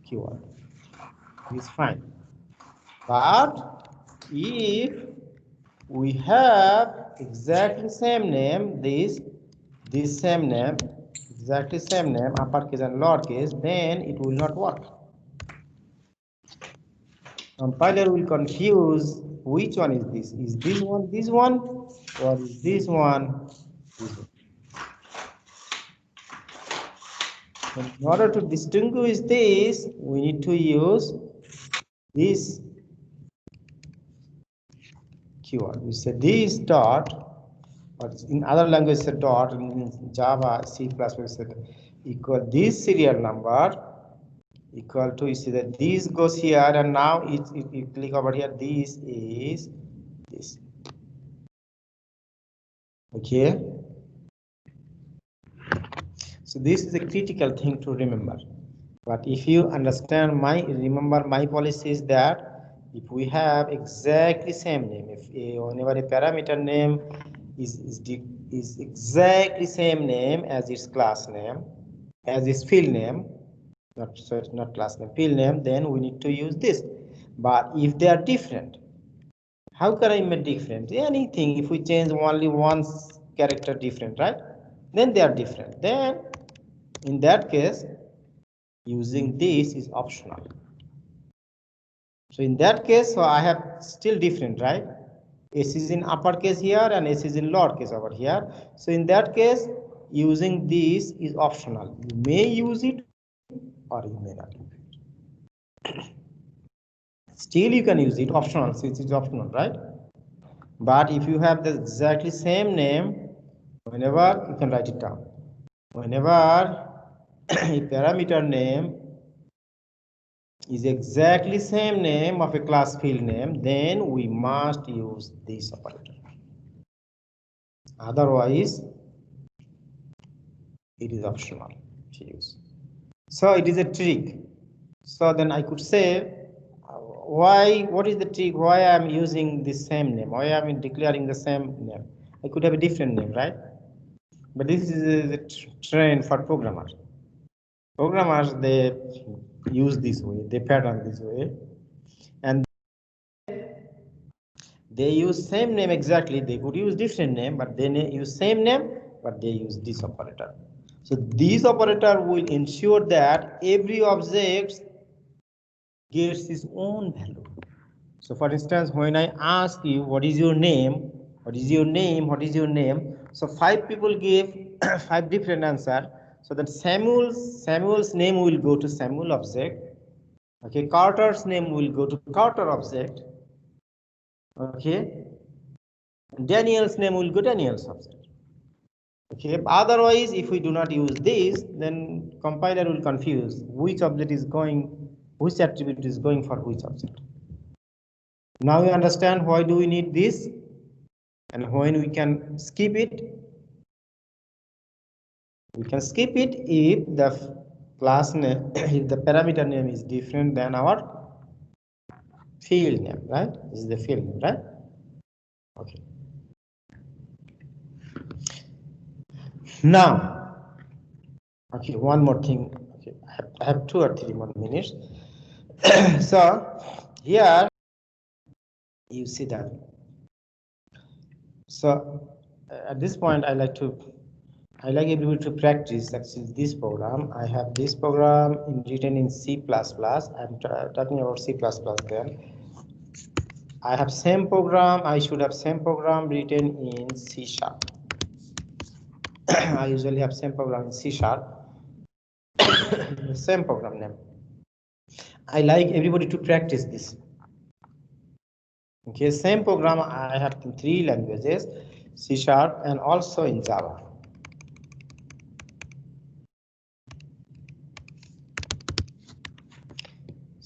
keyword. It's fine. But if we have exactly same name, this same name, exactly same name, uppercase and lowercase, then it will not work. Compiler will confuse which one is this. Is this one, or is this one, this one? In order to distinguish this, we need to use this keyword. We say this dot, or in other languages, a dot, in Java, C++, we said equal this serial number equal to, you see that this goes here, and now you click over here, this is this. Okay. So this is a critical thing to remember. But if you understand remember my policy is that if we have exactly same name, if whenever a parameter name is exactly same name as its class name, as its field name, not class name, field name, then we need to use this. But if they are different, how can I make different? Anything, if we change only one character different, right? Then they are different. Then in that case, using this is optional. So in that case, so I have still different, right? S is in uppercase here and S is in lowercase over here. So in that case, using this is optional. You may use it or you may not use it. Still you can use it, optional, since it's optional, right? But if you have the exactly same name, whenever you can write it down. Whenever a parameter name is exactly same name of a class field name, then we must use this operator. Otherwise, it is optional to use. So it is a trick. So then I could say, what is the trick? Why I am using the same name? Why I am declaring the same name? I could have a different name, right? But this is a trend for programmers. Programmers, they use this way, they pattern this way, and they use same name exactly. They could use different name, but they use same name, but they use this operator. So this operator will ensure that every object gets its own value. So for instance, when I ask you, what is your name? What is your name? What is your name? So 5 people gave 5 different answers. So that Samuel's name will go to Samuel object. Okay, Carter's name will go to Carter object. Okay, Daniel's name will go to Daniel's object. Okay, otherwise, if we do not use this, then compiler will confuse which object is going, which attribute is going for which object. Now we understand why do we need this and when we can skip it. We can skip it if the class name, if the parameter name is different than our field name, right? This is the field name, right? Okay. Now, okay, one more thing. Okay, I have 2 or 3 more minutes. So here you see that. So at this point, I like everybody to practice actually this program. I have this program written in C++. I'm talking about C++ then. I have same program. I should have same program written in C#. I usually have same program in C#. Same program name. I like everybody to practice this. Okay, same program I have in 3 languages, C# and also in Java.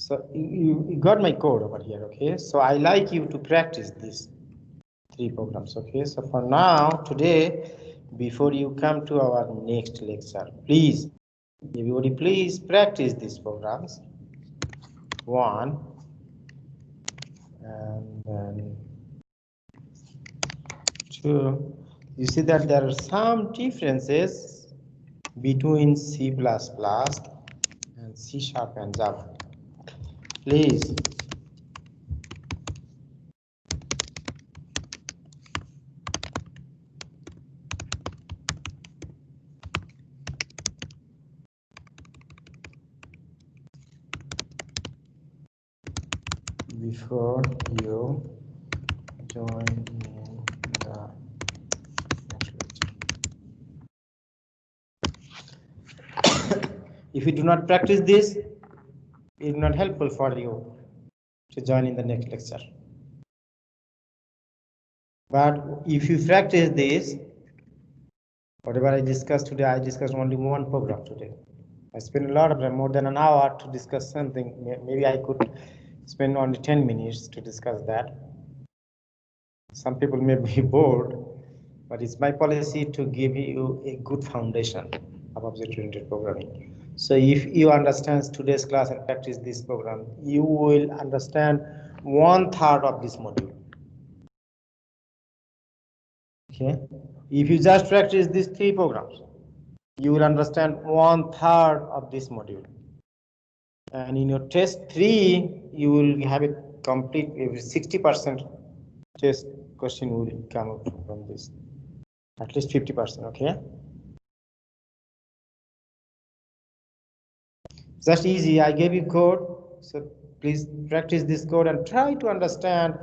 So you got my code over here, okay? So I like you to practice these 3 programs, okay? So for now, today, before you come to our next lecture, please, everybody, please practice these programs. 1, and then 2. You see that there are some differences between C++ and C# and Java. Please. Before you join in the next lecture. If you do not practice this, it is not helpful for you to join in the next lecture. But if you practice this, whatever I discussed today, I discussed only 1 program today. I spent a lot of time, more than an hour, to discuss something. Maybe I could spend only 10 minutes to discuss that. Some people may be bored, but it's my policy to give you a good foundation of object-oriented programming. So if you understand today's class and practice this program, you will understand 1/3 of this module. Okay, if you just practice these 3 programs, you will understand 1/3 of this module. And in your test 3, you will have a complete, every 60% test question will come out from this. At least 50%, okay? Just easy, I gave you code, so please practice this code and try to understand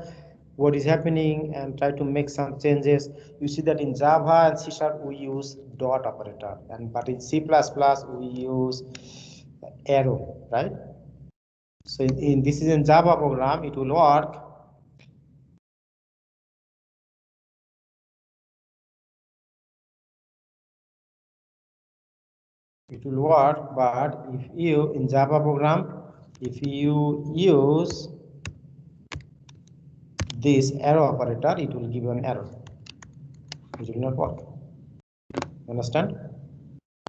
what is happening and try to make some changes. You see that in Java and C# we use dot operator, but in C++ we use arrow, right? So this is in Java program, it will work. It will work, but if you in Java program, if you use this arrow operator, it will give you an error. It will not work. Understand?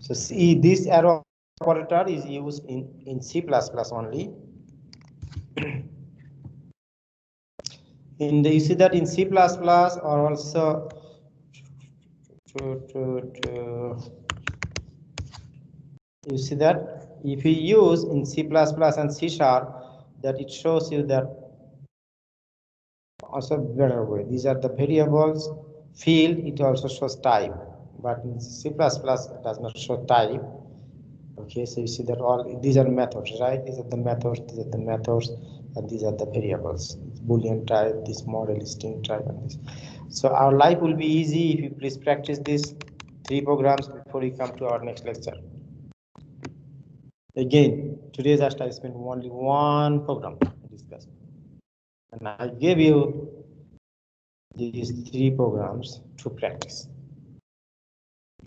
So see, this arrow operator is used in C++ only. You see that in C++ or also you see that if you use in C++ and C#, that it shows you that also better way. These are the variables. Field, it also shows type, but in C++ it does not show type. Okay, so you see that all these are methods, right? These are the methods, these are the methods, and these are the variables. Boolean type, this model string type, and this. So our life will be easy if you please practice these 3 programs before we come to our next lecture. Again, today just I spent only 1 program to discuss, and I gave you these 3 programs to practice.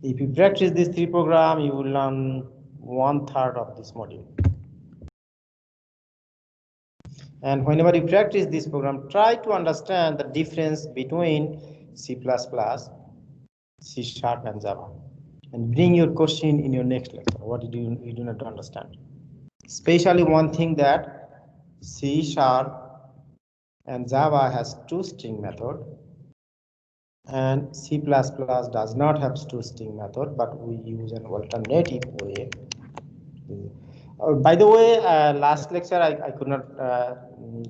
If you practice these 3 programs, you will learn 1/3 of this module. And whenever you practice this program, try to understand the difference between C++, C# and Java, and bring your question in your next lecture. What you do not understand? Especially one thing that C# and Java has toString method, and C++ does not have toString method, but we use an alternative way. By the way, last lecture I could not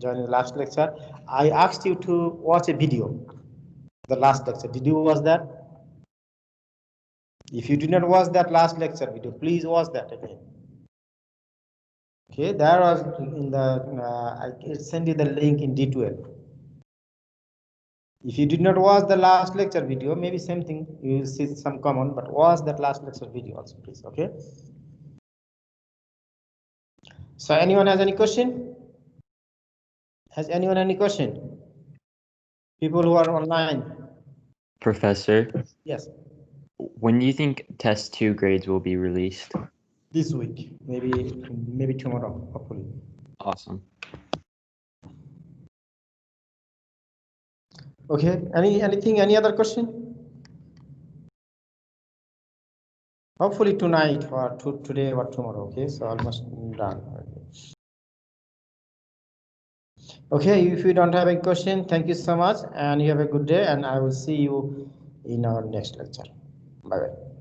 join the last lecture. I asked you to watch a video. The last lecture, did you watch that? If you did not watch that last lecture video, please watch that again. Okay, there was in the I sent you the link in D12. If you did not watch the last lecture video, maybe same thing, you will see some common, but watch that last lecture video also, please. Okay. So anyone has any question? Has anyone any question? People who are online. Professor, Yes. when do you think test 2 grades will be released? This week, maybe tomorrow, hopefully. Awesome. Okay, any other question? Hopefully tonight or today or tomorrow. Okay, so almost done. Okay, if you don't have a question, thank you so much and you have a good day, and I will see you in our next lecture. Bye bye.